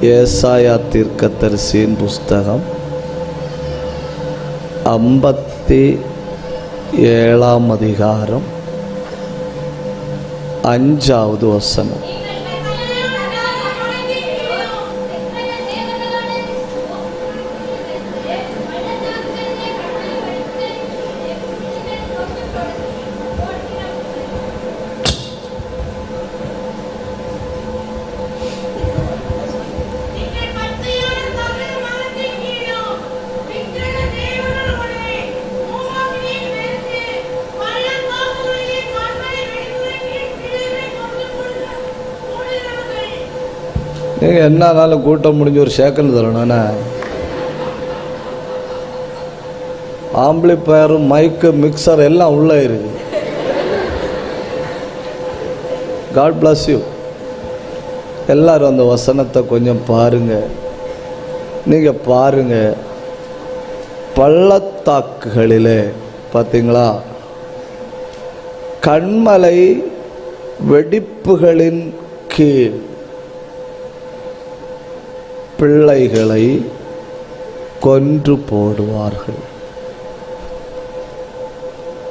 ஏசாயா தீர்க்கதரிசியின் புஸ்தகம் 57ஆம் அதிகாரம் 5வது வசனம். நீங்கள் என்னாலும் கூட்டம் முடிஞ்சு ஒரு சேக்கண்ட் தரணும்னா ஆம்பிளிஃபயரு மைக்கு மிக்சர் எல்லாம் உள்ளே இருக்கு. God bless you. எல்லாரும் அந்த வசனத்தை கொஞ்சம் பாருங்க. நீங்கள் பாருங்க, பள்ளத்தாக்குகளிலே பார்த்தீங்களா, கண்மலை வெடிப்புகளின் கீழ் பிள்ளைகளை கொன்று போடுவார்கள்.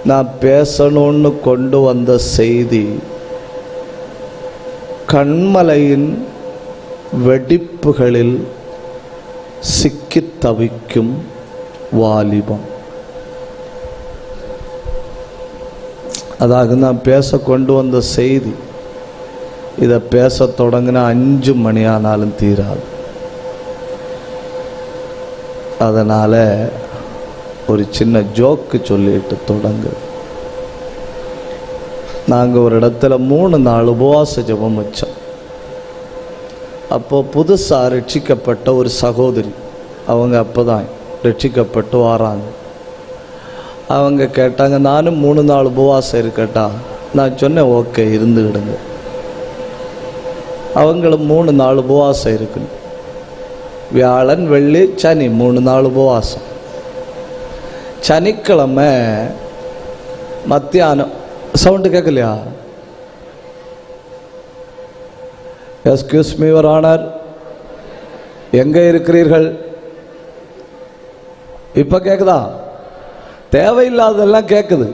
நான் பேசணும்னு கொண்டு வந்த செய்தி, கண்மலையின் வெடிப்புகளில் சிக்கி தவிக்கும் வாலிபம். அதாக நான் பேச கொண்டு வந்த செய்தி. இதை பேச தொடங்கினா 5 மணி ஆனாலும் தீராது. அதனால் ஒரு சின்ன ஜோக்கு சொல்லிட்டு தொடங்கு. நாங்கள் ஒரு இடத்துல 3 நாள் உபவாச ஜெபம் வச்சோம். அப்போது புதுசாக ரட்சிக்கப்பட்ட ஒரு சகோதரி, அவங்க அப்போ தான் ரட்சிக்கப்பட்டு வராங்க. அவங்க கேட்டாங்க, நானும் 3 நாள் உபவாசம் இருக்கட்டா? நான் சொன்னேன், ஓகே இருந்துக்கிடுங்க. அவங்களும் 3 நாள் உபவாசம் இருக்குன்னு, வியாழன் வெள்ளி சனி 3 நாள் உபவாசம். சனிக்கிழமை மத்தியானம் சவுண்டு கேட்கலையா? எஸ்கியூஸ் மீ யுவர் ஆனர், எங்கே இருக்கிறீர்கள்? இப்போ கேட்குதா? தேவையில்லாதெல்லாம் கேட்குது.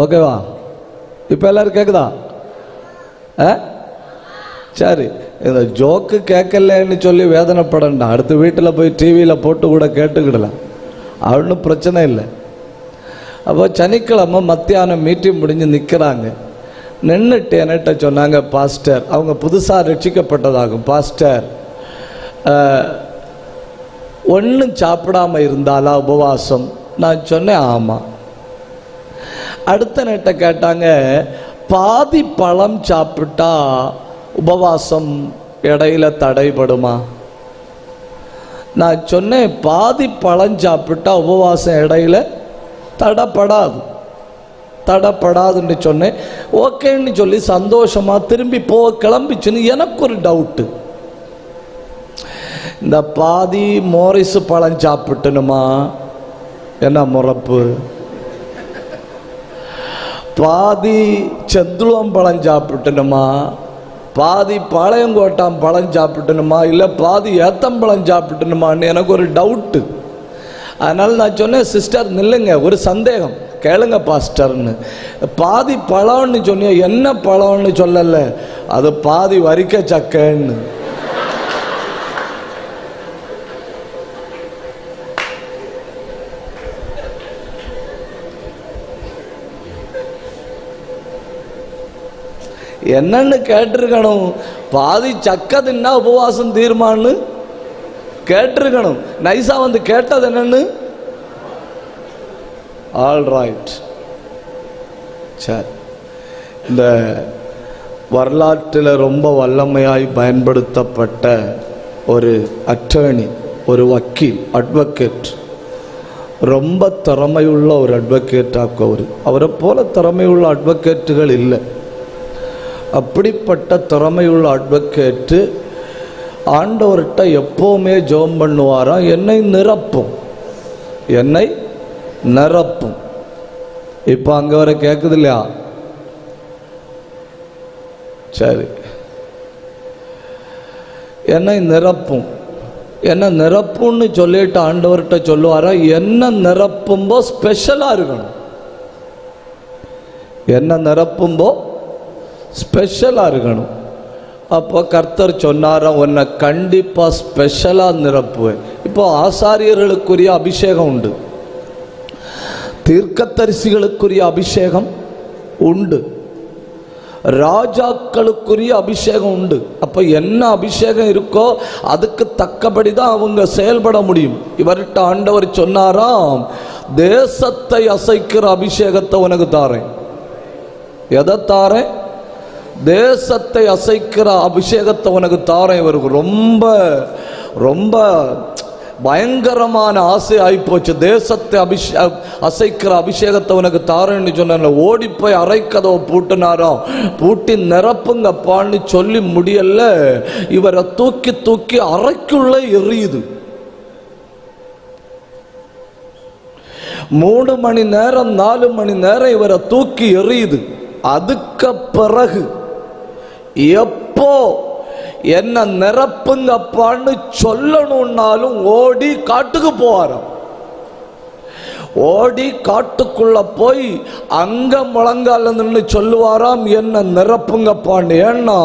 ஓகேவா? இப்போ எல்லாரும் கேட்குதா? சரி, இந்த ஜோக்கு கேட்கலன்னு சொல்லி வேதனைப்படண்டா. அடுத்த வீட்டில் போய் டிவியில் போட்டு கூட கேட்டுக்கிடலாம், ஒன்றும் பிரச்சனை இல்லை. அப்போ சனிக்கிழமை மத்தியானம் மீட்டிங் முடிஞ்சு நிற்கிறாங்க. நின்றுட்டு என்கிட்ட சொன்னாங்க, பாஸ்டர், அவங்க புதுசாக ரட்சிக்கப்பட்டதாகும், பாஸ்டர் ஒன்றும் சாப்பிடாமல் இருந்தாலா உபவாசம்? நான் சொன்னேன், ஆமாம். அடுத்த நேட்ட கேட்டாங்க, பாதி பழம் சாப்பிட்டா உபவாசம் இடையில தடைபடுமா? நான் சொன்னேன், பாதி பழம் சாப்பிட்டா உபவாசம் இடையில தடைப்படாதுன்னு சொன்னேன். ஓகேன்னு சொல்லி சந்தோஷமா திரும்பி கிளம்பிச்சுன்னு எனக்கு ஒரு டவுட்டு. இந்த பாதி மோரிஸ் பழம் சாப்பிட்டணுமா? என்ன முறப்பு? பாதி செந்துளம் பழம் சாப்பிட்டணுமா? பாதி பாளையங்கோட்டாம் பழம் சாப்பிட்டணுமா? இல்லை பாதி ஏத்தம்பழம் சாப்பிட்டணுமான்னு எனக்கு ஒரு டவுட்டு. அதனால் நான் சொன்னேன், சிஸ்டர் நில்லுங்க, ஒரு சந்தேகம் கேளுங்க பாஸ்டர்னு. பாதி பழம்னு சொன்னிய, என்ன பழம்னு சொல்லலை, அது பாதி வரிக்க சக்கைன்னு. என்னன்னு கேட்டிருக்கணும். பாதி சக்கதுன்னா உபவாசம் தீர்மான்னு கேட்டிருக்கணும். நைஸா வந்து கேட்டது என்னன்னு, ஆல் ரைட். சரி, இந்த வரலாற்றில் ரொம்ப வல்லமையாய் பயன்படுத்தப்பட்ட ஒரு அட்டர்னி, ஒரு வக்கீல், அட்வொகேட், ரொம்ப திறமையுள்ள ஒரு அட்வொகேட்டாக அவரை போல திறமையுள்ள அட்வொகேட்டுகள் இல்லை. அப்படிப்பட்ட திறமையுள்ள அட்வொகேட்டு ஆண்டவர்கிட்ட எப்போவுமே ஜெபம் பண்ணுவாராம், என்னை நிரப்பும். இப்போ அங்கே வர கேட்குது இல்லையா? சரி, என்னை நிரப்பும். என்ன நிரப்புன்னு சொல்லிட்டு ஆண்டவர்கிட்ட சொல்லுவாரா? என்ன நிரப்பும்போ ஸ்பெஷலாக இருக்கணும். என்ன நிரப்பும்போ ஸ்பெஷலாக இருக்கணும். அப்போ கர்த்தர் சொன்னாரா, உன்னை கண்டிப்பாக ஸ்பெஷலாக நிரப்புவேன். இப்போ ஆசாரியர்களுக்குரிய அபிஷேகம் உண்டு, தீர்க்கதரிசிகளுக்குரிய அபிஷேகம் உண்டு, ராஜாக்களுக்குரிய அபிஷேகம் உண்டு. அப்போ என்ன அபிஷேகம் இருக்கோ அதுக்கு தக்கபடி தான் அவங்க செயல்பட முடியும். இவர்கிட்ட ஆண்டவர் சொன்னாராம், தேசத்தை அசைக்கிற அபிஷேகத்தை உனக்கு தாரேன். எதை தாரேன்? தேசத்தை அசைக்கிற அபிஷேகத்தை உனக்கு தாரேன். இவருக்கு ரொம்ப ரொம்ப பயங்கரமான ஆசை ஆகிப்போச்சு. தேசத்தை அசைக்கிற அபிஷேகத்தை உனக்கு தாரேன்னு சொன்ன ஓடி போய் அரைக்கதவை பூட்டினாராம். பூட்டி நிரப்புங்கப்பான்னு சொல்லி முடியல. இவரை தூக்கி தூக்கி அறைக்குள்ள எரியுது. 3 மணி நேரம் 4 மணி நேரம் இவரை தூக்கி எரியுது. அதுக்கு பிறகு எப்போ என்ன நிரப்புங்கப்பான்னு சொல்லணும்னாலும் ஓடி காட்டுக்கு போவாராம். ஓடி காட்டுக்குள்ள போய் அங்க முழங்கால நின்று சொல்லுவாராம், என்ன நிரப்புங்கப்பான்னு. ஏன்னா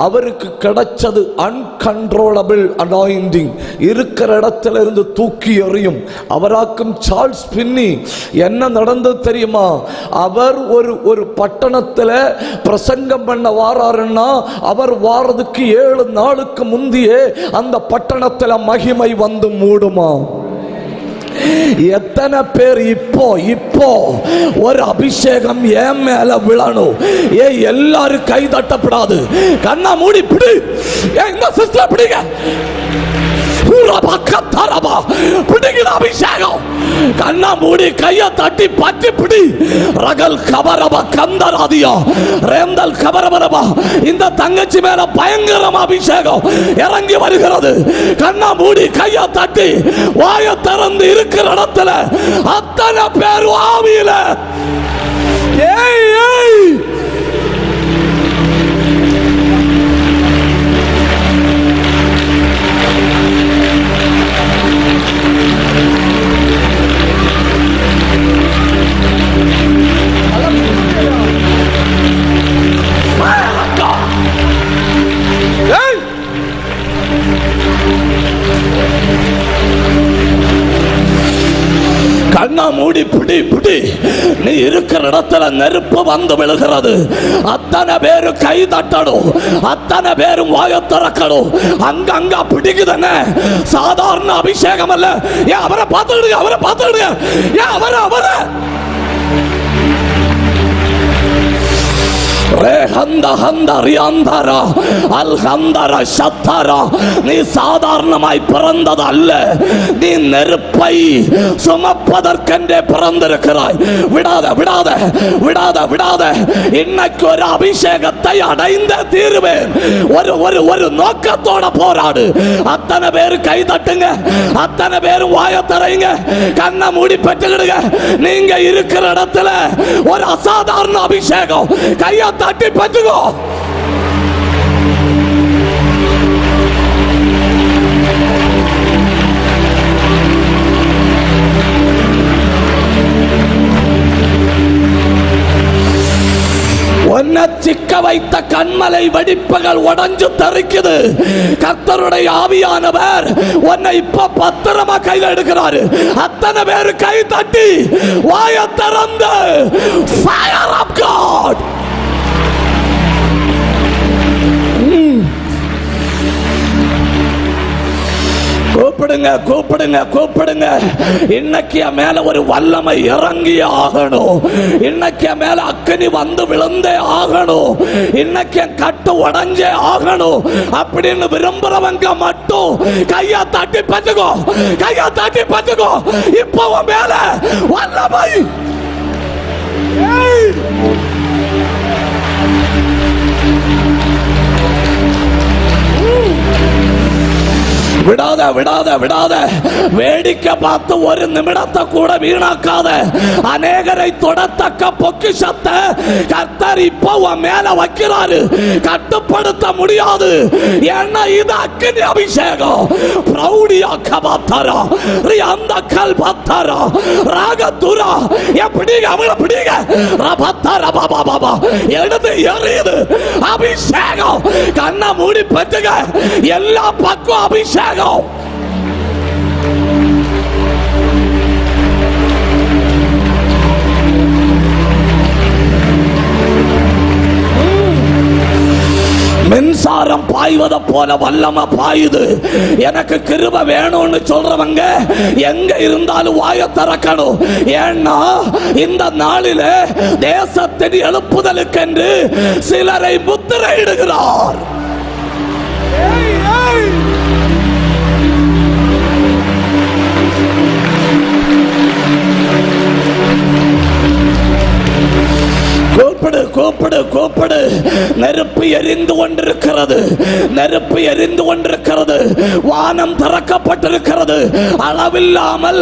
அவருக்கு கிடைச்சது அன்கண்ட்ரோலபிள் அனாயிண்டிங். இருக்கிற இடத்துல இருந்து தூக்கி எறியும். அவராக்கும் சார்ல்ஸ் பின்னி என்ன நடந்தது தெரியுமா? அவர் ஒரு பட்டணத்தில் பிரசங்கம் பண்ண வாராருன்னா அவர் வாரதுக்கு 7 நாளுக்கு முந்தியே அந்த பட்டணத்தில் மகிமை வந்து மூடுமா? எத்தனை பேர் இப்போ ஒரு அபிஷேகம் ஏன் மேல விழணும்? எல்லாரும் கை தட்டப்படாது. கண்ணா மூடி பிடி. இந்த சிஸ்டர் பிடிங்க. அபிஷேகம் கண்ணா மூடி கைய தட்டி பற்றி பிடி. ரகல் கபரபா கந்தராதியா ரேந்தல் கபரபரபா. இந்த தங்கச்சி மேல பயங்கரமா அபிஷேகம் இறங்கி வருகிறது. கண்ணா மூடி கைய தட்டி வாய திறந்து இருக்கிற இடத்துல அத்தனை பேர் ஆவியில ஏய் ஏய் கண்ணா மூடி பிடி பிடி. நீ இருக்கிற இடத்துல நெருப்பு வந்து விழுகிறது. அத்தனை பேரு கை தட்டணும், அத்தனை பேரும் வாய திறக்கணும். அங்கங்க பிடிக்குதுன்னு சாதாரண அபிஷேகம் அல்ல. ஏன் அவரை பார்த்துக்கிடுங்க, அவரை பார்த்துக்கிடுங்க. ஏன் அவரை நீ சாதாரணமாய் பிறந்தது அல்ல, நீ நெருப்பை சுமப்பதற்கென்றே பிறந்திருக்கிறாய். விடாத விடாத விடாத விடாத. இன்னைக்கு ஒரு அபிஷேகத்தை அடைந்த தீருவேன். ஒரு நோக்கத்தோட போராடு. அத்தனை பேரு கை தட்டுங்க, அத்தனை பேரும் வாய தரையுங்க, கண்ணை மூடி பெற்றுக்கிடுங்க. நீங்க இருக்கிற இடத்துல ஒரு அசாதாரண அபிஷேகம் கையை தட்டி பெற்றுக்கோ. உன்னை சிக்க வைத்த கண்மலை வெடிப்புகள் உடைஞ்சு தெரிக்குது. கர்த்தருடைய ஆவியானவர் உன்னை இப்ப பத்திரமா கையில எடுக்கிறாரு. அத்தனை பேரு கை தட்டி வாய திறந்து ஃபயர் ஆஃப் காட். கூப்பிடுங்க கூப்பிடுங்க கூப்பிடுங்க. இன்னைக்கு மேல ஒரு வல்லமை இறங்கி ஆகணும். இன்னைக்கு மேல அக்கினி வந்து விழுந்தே ஆகணும். இன்னைக்கு கட்டு உடைஞ்சே ஆகணும் அப்படின்னு விரும்புறவங்க மட்டும் கையா தட்டி பத்துக்கோ, கையா தட்டி பத்துக்கோ. இப்போ மேல வல்லமை. விடாத விடாத விடாத. வேடிக்கை பார்த்து ஒரு நிமிடத்தை கூட வீணாக்காத. அநேகரை தொடத்தக்க பொக்கிஷத்தை கர்த்தர் இப்போ உன் மேல வைக்கிறாரு. கட்டுப்படுத்த முடியாது. ஏன்னா இது அக்கினி அபிஷேகம். பிரௌடியா கபாத்தரா அந்த கல் பத்தரா ராகதுரா எப்படி அவளை பிடிங்க ரபத்தரா பாபா பாபா எடுத்து எறியுது அபிஷேகம். கண்ணை மூடி பெற்றுங்க. எல்லா பக்கம் அபிஷேகம். மின்சாரம் பாய்வதை போல வல்லமை பாயுது. எனக்கு கிருபை வேணும்னு சொல்றவங்க எங்க இருந்தாலும் வாயை திறக்கணும். ஏன்னா இந்த நாளில தேசத்தின் எழுப்புதலுக்கென்று சிலரை முத்திரையிடுகிறார். கூப்பிடு கூப்பிடு கூப்பிடு. நெருப்பு எரிந்து கொண்டிருக்கிறது. நெருப்பு எரிந்து கொண்டிருக்கிறது. வானம் திறக்கப்பட்டிருக்கிறது. அளவில்லாமல்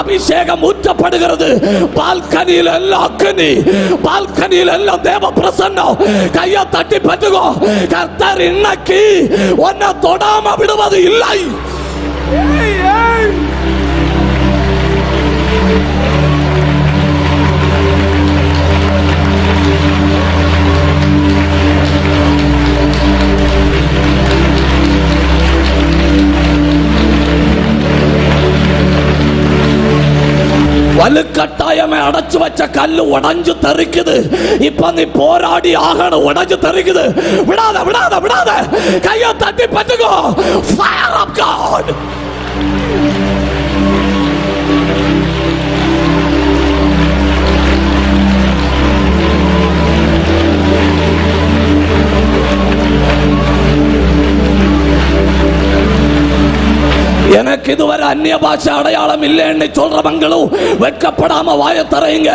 அபிஷேகம் ஊற்றப்படுகிறது. பால்கனியில் எல்லாம் அக்கினி. பால்கனியில் எல்லாம் தேவ பிரசன்னம். கையை தட்டி பெற்றுக்கோ. கர்த்தர் இன்னைக்கு உன்னை தொடாம விடுவது இல்லை. வலுக்கட்டாயமே அடைச்சு வச்ச கல்லு உடைஞ்சு தெரிக்குது. இப்ப நீ போராடி ஆகணும். உடைஞ்சு தெரிக்குது. விடாத விடாத விடாத. கையை தட்டி பட்டுக்கோ. Fire of God. எனக்கு இதுவரை அந்நிய பாஷை அடையாளம் இல்லைன்னு சொல்றவங்களும் வெட்கப்படாம வாய தரையுங்க.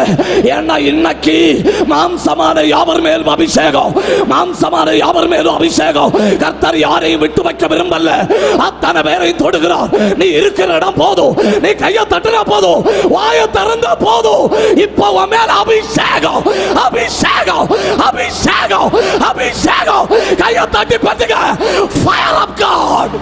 ஏன்னா இன்னைக்கு மாம்சமான யாவர் மேலும் அபிஷேகம். மாம்சமான யாவர் மேலும் அபிஷேகம். கர்த்தர் யாரையும் விட்டு வைக்க விரும்பல. அத்தனை பேரையும் தொடுகிறார். நீ இருக்கிற இடம் போதும். நீ கையை தட்டுனா போதும். வாய திறந்தா போதும். இப்போ உன் மேல அபிஷேகம் அபிஷேகம் அபிஷேகம் அபிஷேகம். கையை தட்டி பத்துங்க. Fire of God.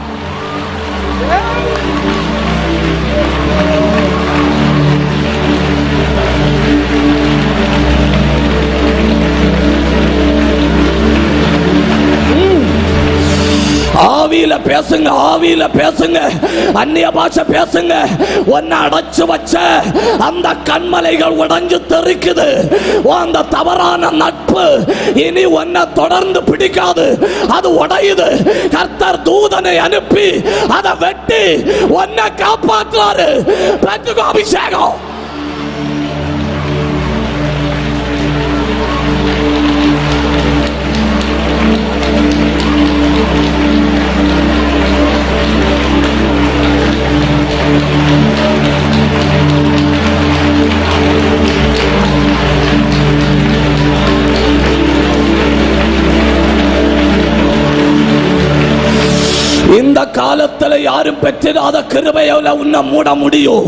ஆவியில பேசுங்க. ஆவியில பேசுங்க. அந்நிய பாஷை பேசுங்க. உன்னை அடைச்சு வச்ச அந்த கண்மலைகள் உடைஞ்சு தெரிக்குது. அந்த தவறான நட்பு இனி உன்னை தொடர்ந்து பிடிக்காது. அது உடையுது. கர்த்தர் தூதனை அனுப்பி அதை வெட்டி உன்னை காப்பாற்றுவாரு. பெற்றுக்கோ அபிஷேகம். இந்த காலத்துல யாரும் பெற்றிராத கிருபையில உன்னை மூட முடியும்.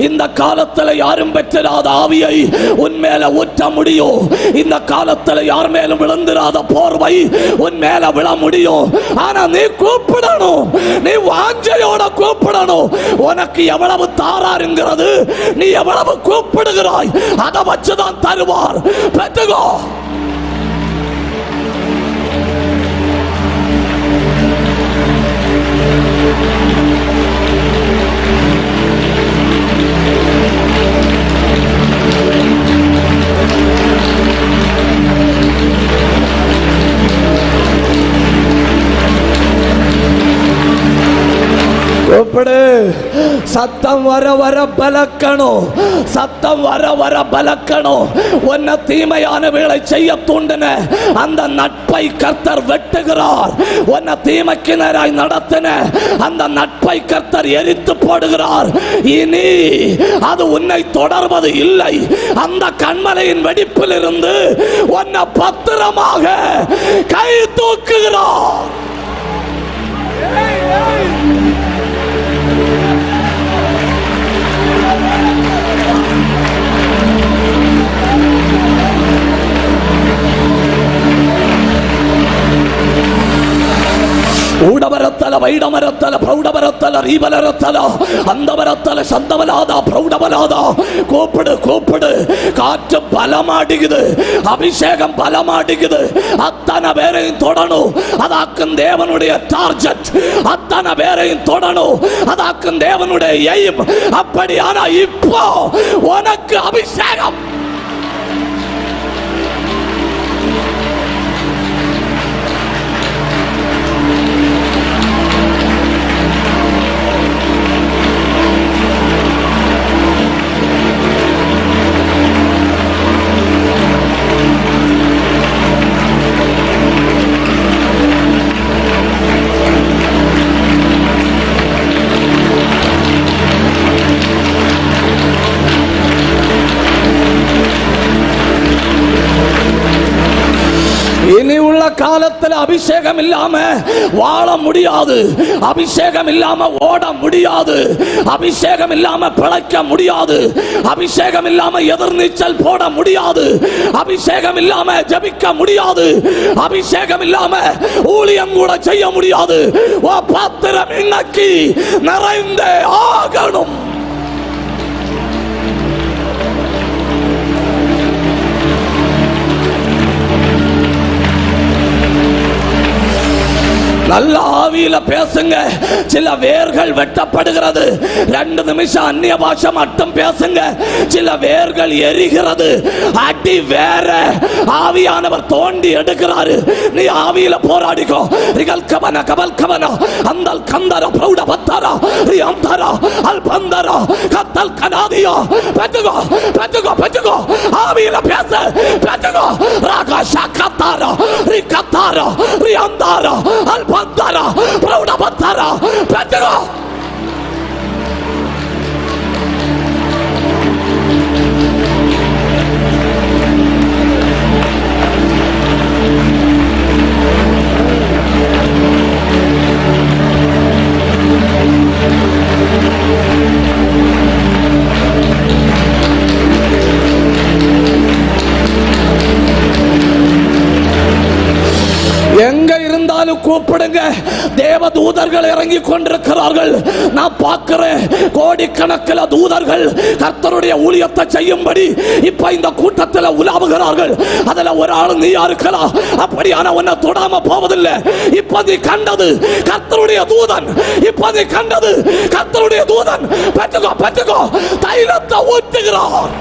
இந்த காலத்துல யாரும் பெற்றிராத ஆவியை உன்மேல ஊற்ற முடியும். இந்த காலத்துல யார் மேலும் விழுந்திராத போர்வை உன் மேல விழ முடியும். ஆனா நீ கூப்பிடணும். நீ வாஞ்சையோட கூப்பிடணும். உனக்கு எவ்வளவு தாராருங்கிறது நீ எவ்வளவு கூப்பிடுகிறாய் அதை வச்சுதான் தருவார். பெற்றுக்கோ. கூப்பிடு. சத்தம் வர வர பலக்கணும். சத்தம் வர வர பலக்கணும். உன்னை தீமையான வேலை செய்ய தூண்டின அந்த நட்பை கர்த்தர் வெட்டுகிறார். உன்னை தீமைக்கு நேராய் நடத்தின அந்த நட்பை கர்த்தர் எரித்து போடுகிறார். இனி அது உன்னை தொடர்வது இல்லை. அந்த கண்மலையின் வெடிப்பில் இருந்து உன்னை பத்திரமாக கை தூக்குகிறார். ಊಡಬರತ್ತಲ ವೈಡಮರತ್ತಲ ಪ್ರೌಢಬರತ್ತಲ ರೀಬಲರತ್ತಲ ಅಂದವರತ್ತಲ சந்தவலாதா பிரௌಢபலாதா கூப்பிடு கூப்பிடு. காற்று பலமாடிக்குது, அபிஷேகம் பலமாடிக்குது. அத்தனை பேரையும் தொடணும், அதாக்கும் தேவனுடைய டார்கெட். அத்தனை பேரையும் தொடணும், அதாக்கும் தேவனுடைய எய்ம். அப்படியான இப்போ உனக்கு அபிஷேகம். இனி உள்ள காலத்தில் அபிஷேகம் இல்லாம வாழ முடியாது, அபிஷேகம் இல்லாம ஓட முடியாது, அபிஷேகம் இல்லாம பிழைக்க முடியாது, அபிஷேகம் இல்லாம எதிர்நீச்சல் போட முடியாது, அபிஷேகம் இல்லாம ஜெபிக்க முடியாது, அபிஷேகம் இல்லாம ஊழியம் கூட செய்ய முடியாது. பாத்திரம் இன்னைக்கு நிறைந்தே ஆகணும். நல்ல ஆவியில பேசுங்க. சில வேர்கள் வெட்டப்படுகிறது. 2 நிமிஷம் அந்நிய பாஷை மட்டும் பேசுங்க. சில வேர்கள் எரிகிறது. அடி வேற ஆவியானவர் தோண்டி எடுக்கிறாரு. நீ ஆவியில போராடிக்கோ. ரிகல் கபன கபல் கபன அந்தல் கந்தர பிரௌட பத்தரா ரி அந்தரா அல் பந்தரா கத்தல் கனாதியா பெத்துகோ பெத்துகோ பெத்துகோ. ஆவியில பேச பெத்துகோ. ராகா ஷகத்தாரா ரி கத்தாரா ரி அந்தரா அல் பந்தரா பிரௌட பத்தரா பெத்துகோ. எங்க இருந்தாலும் கூப்பிடுங்க. தேவ தூதர்கள் இறங்கி கொண்டிருக்கிறார்கள். நான் பார்க்கிறேன் கோடிக்கணக்கில் தூதர்கள் கர்த்தருடைய ஊழியத்தை செய்யும்படி இப்ப இந்த கூட்டத்தில் உலாவுகிறார்கள். அதுல ஒரு ஆள் நீயா இருக்கலாம். அப்படியான உன்னை தொடாம போவதில்லை. இப்ப நீ கண்டது கர்த்தருடைய தூதன். இப்ப நீ கண்டது கர்த்தருடைய தூதன். பெற்றுக்கோ பெற்றுக்கோ. தைலத்தை ஊற்றுகிறார்.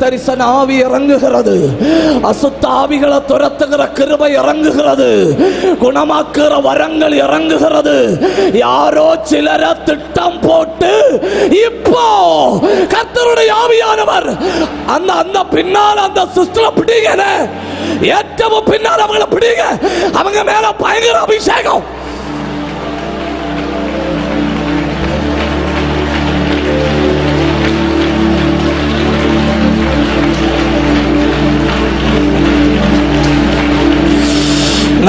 தரிசன ஆவி இறங்குகிறது. அசுத்த ஆவிகளை துரத்துகிற கிருபை இறங்குகிறது. குணமாக்குற வரங்கள் இறங்குகிறது. யாரோ சிலர திட்டம் போட்டு இப்போ கர்த்தருடைய ஆவியானவர் அந்த பின்னால் அந்த சிஸ்டரை பிடிங்க. ஏற்றவும் பின்னால் அவங்களை பிடிங்க. அவங்க மேல பயங்கர அபிஷேகம்.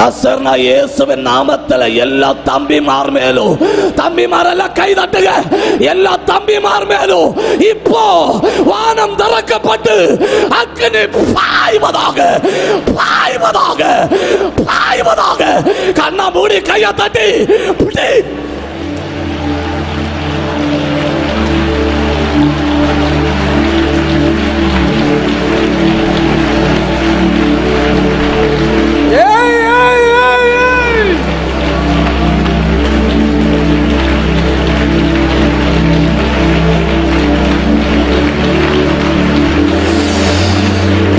நசரேயனான இயேசுவின் நாமத்தில் எல்லா தம்பிமார் மேலும், தம்பிமாரெல்லாம் கை தட்டுங்க, எல்லா தம்பிமார் மேலும் இப்போ வானம் திறக்கப்பட்டு அக்கினி பாய்வதாக, பாய்வதாக, பாய்வதாக. கண்ணா மூடி கையை தட்டி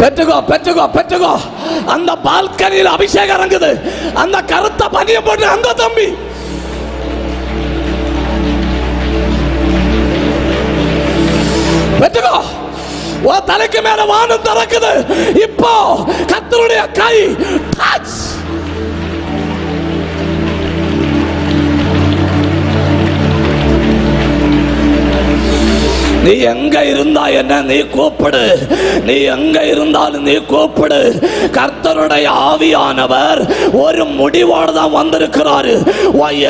பெற்றுக்கோ, பெற்றுக்கோ, பெற்றுக்கோ. அந்த பால்கனியில் அபிஷேகம் இறங்குது. அந்த கருத்த பனிய போட்டு அந்த தம்பி பெற்றுக்கோ. தலைக்கு மேல வானம் திறக்குது. இப்போ கர்த்தருடைய கை டச். நீ எங்க இருந்தா என்ன, நீ கூப்பிடு. நீ எங்க இருந்தாலும் நீ கூப்பிடு. கர்த்தருடைய ஆவியானவர் ஒரு முடிவோடு தான் வந்திருக்கிறாரு.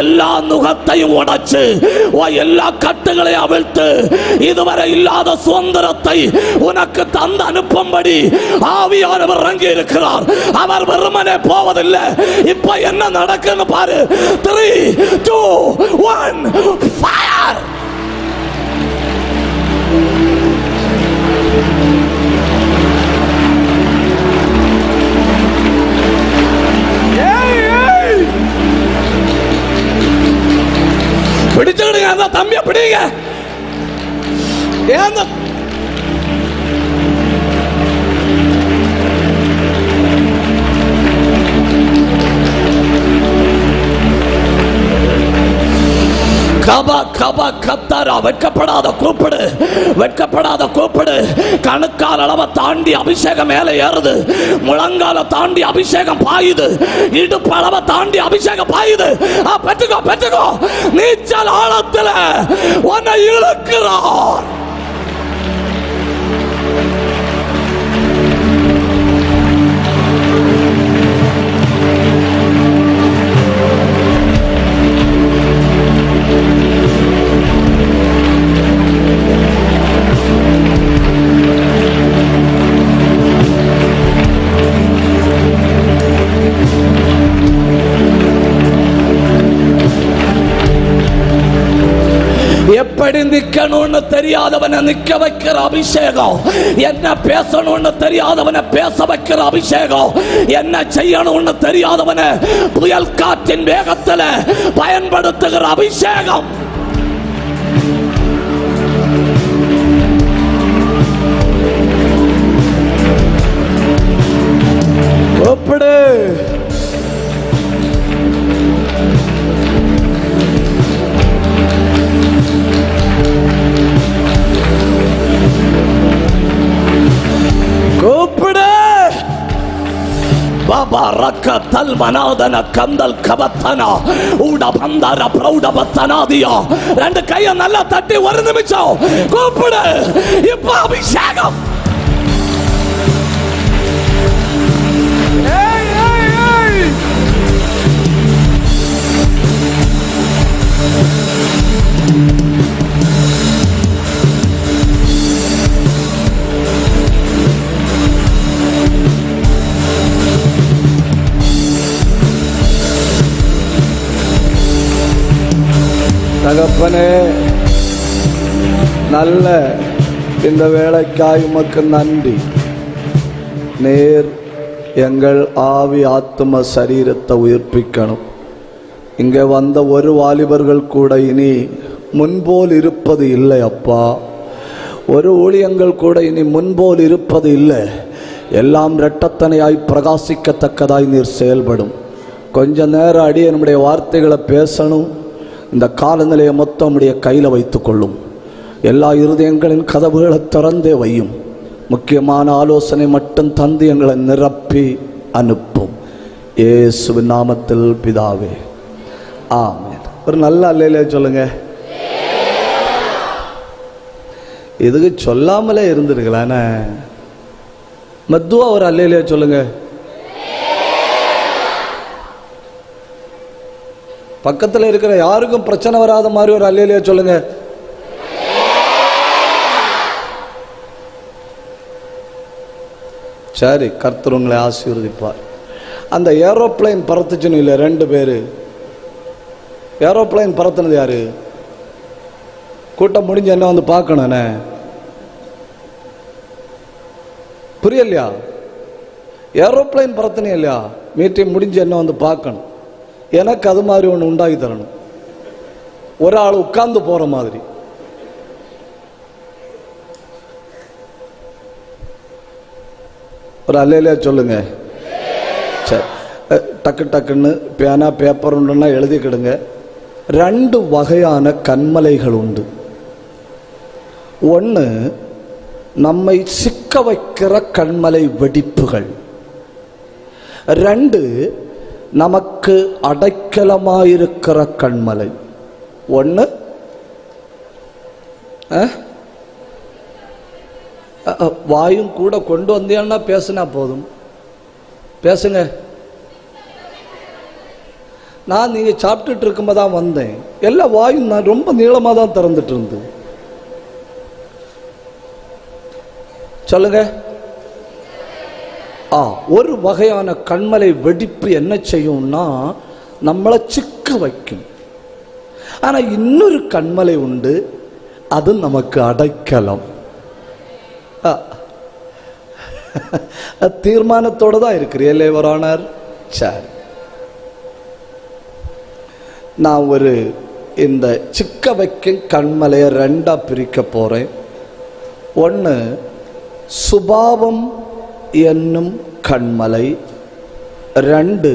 எல்லா நுகத்தையும் உடைச்சு, எல்லா கட்டுகளையும் அவிழ்த்து, இதுவரை இல்லாத சுதந்திரத்தை உனக்கு தந்து அனுப்பும்படி ஆவியானவர் இறங்கி இருக்கிறார். அவர் வெறுமனே போவதில்லை. இப்ப என்ன நடக்குன்னு பாரு. 3, 2, 1 ஃபயர். பிடிச்சுக்கிடுங்க அந்த தம்பியை, பிடிங்க. கபா கபா கத்தாரா. வெட்கப்படாத கூப்பிடு, வெட்கப்படாத கூப்பிடு. கணுக்கால் அளவை தாண்டி அபிஷேகம் மேலே ஏறுது. முழங்கால தாண்டி அபிஷேகம் பாயுது. இடுப்பு அளவை தாண்டி அபிஷேகம் பாயுது. பெற்றுக்கோ, பெற்றுக்கோ. நீச்சல் ஆழத்தில் உன்னை இழுக்கிறார். எப்படி நிக்கணும்னு தெரியாதவனை நிக்க வைக்கிற அபிஷேகம், என்ன பேசணும்னு தெரியாதவனை பேச வைக்கிற அபிஷேகம், என்ன செய்யணும்னு தெரியாதவனை புயல் காற்றின் வேகத்தில் பயன்படுத்துகிற அபிஷேகம். கூப்பிடு. கூப்பிடு. பாபா ரக்க தல் மனாதன கந்தல் கபத்தனா ஊட பந்தார பிரௌட பத்தனாதியா. ரெண்டு கையை நல்லா தட்டி ஒரு நிமிஷம் கூப்பிடு. இப்ப அபிஷேகம். தகப்பனே, நல்ல இந்த வேளைக்காய் உமக்கு நன்றி. நேர் எங்கள் ஆவி ஆத்ம சரீரத்தை உயிர்ப்பிக்கணும். இங்கே வந்த ஒரு வாலிபர்கள் கூட இனி முன்போல் இருப்பது இல்லை அப்பா. ஒரு ஊழியங்கள் கூட இனி முன்போல் இருப்பது இல்லை. எல்லாம் இரட்டத்தனையாய் பிரகாசிக்கத்தக்கதாய் நீர் செயல்படும். கொஞ்ச நேரம் அடியே நம்முடைய வார்த்தைகளை பேசணும். இந்த காலநிலையை மொத்தம் நம்முடைய கையில் வைத்துக்கொள்ளும். எல்லா இருதயங்களின் கதவுகளை திறந்தே வையும். முக்கியமான ஆலோசனை மட்டும் தந்து எங்களை நிரப்பி அனுப்பும். இயேசுவின் நாமத்தில் பிதாவே, ஆமென். ஒரு நல்ல அல்லேலே சொல்லுங்க. இதுக்கு சொல்லாமலே இருந்திருக்கலானே. மெதுவா ஒரு அல்லேலே சொல்லுங்க. பக்கத்தில் இருக்கிற யாருக்கும் பிரச்சனை வராத மாதிரி ஒரு அல்லேலூயா சொல்லுங்க. சரி, கர்த்தர் உங்களை ஆசீர்வதிப்பார். அந்த ஏரோப்ளைன் பறத்துச்சுன்னு இல்லை, 2 பேர் ஏரோப்ளைன் பறத்துனது யாரு? கூட்டம் முடிஞ்ச என்ன வந்து பார்க்கணும், புரியலையா? ஏரோப்ளைன் பறத்தினே இல்லையா? மீட்டிங் முடிஞ்சு என்ன வந்து பார்க்கணும். எனக்கு அது மாதிரி ஒன்று உண்டாகி தரணும், ஒரு ஆள் உட்கார்ந்து போற மாதிரி. ஒரு அல்லேலூயா சொல்லுங்க. சரி, டக்கு டக்குன்னு பேனா பேப்பர் உண்டுன்னா எழுதிக்கிடுங்க. 2 வகையான கண்மலைகள் உண்டு. ஒன்று நம்மை சிக்க வைக்கிற கண்மலை வெடிப்புகள். 2 நமக்கு அடைக்கலமாயிருக்கிற கண்மலை. ஒன்று வாயும் கூட கொண்டு வந்தேன்னா பேசுனா போதும், பேசுங்க. நான் நீங்கள் சாப்பிட்டுட்டு இருக்கும்போது தான் வந்தேன். எல்லா வாயும் நான் ரொம்ப நீளமாக தான் திறந்துட்டு இருந்து. சொல்லுங்க. ஒரு வகையான கண்மலை வெடிப்பு என்ன செய்யும்னா நம்மளை சிக்க வைக்கும். ஆனால் இன்னொரு கண்மலை உண்டு, அது நமக்கு அடைக்கலம். தீர்மானத்தோடு தான் இருக்கிறீங்களே வரானார். சரி, நான் இந்த சிக்க வைக்கும் கண்மலையை 2ஆ பிரிக்க போறேன். ஒன்று சுபாவம் என்னும் கண்மலை, 2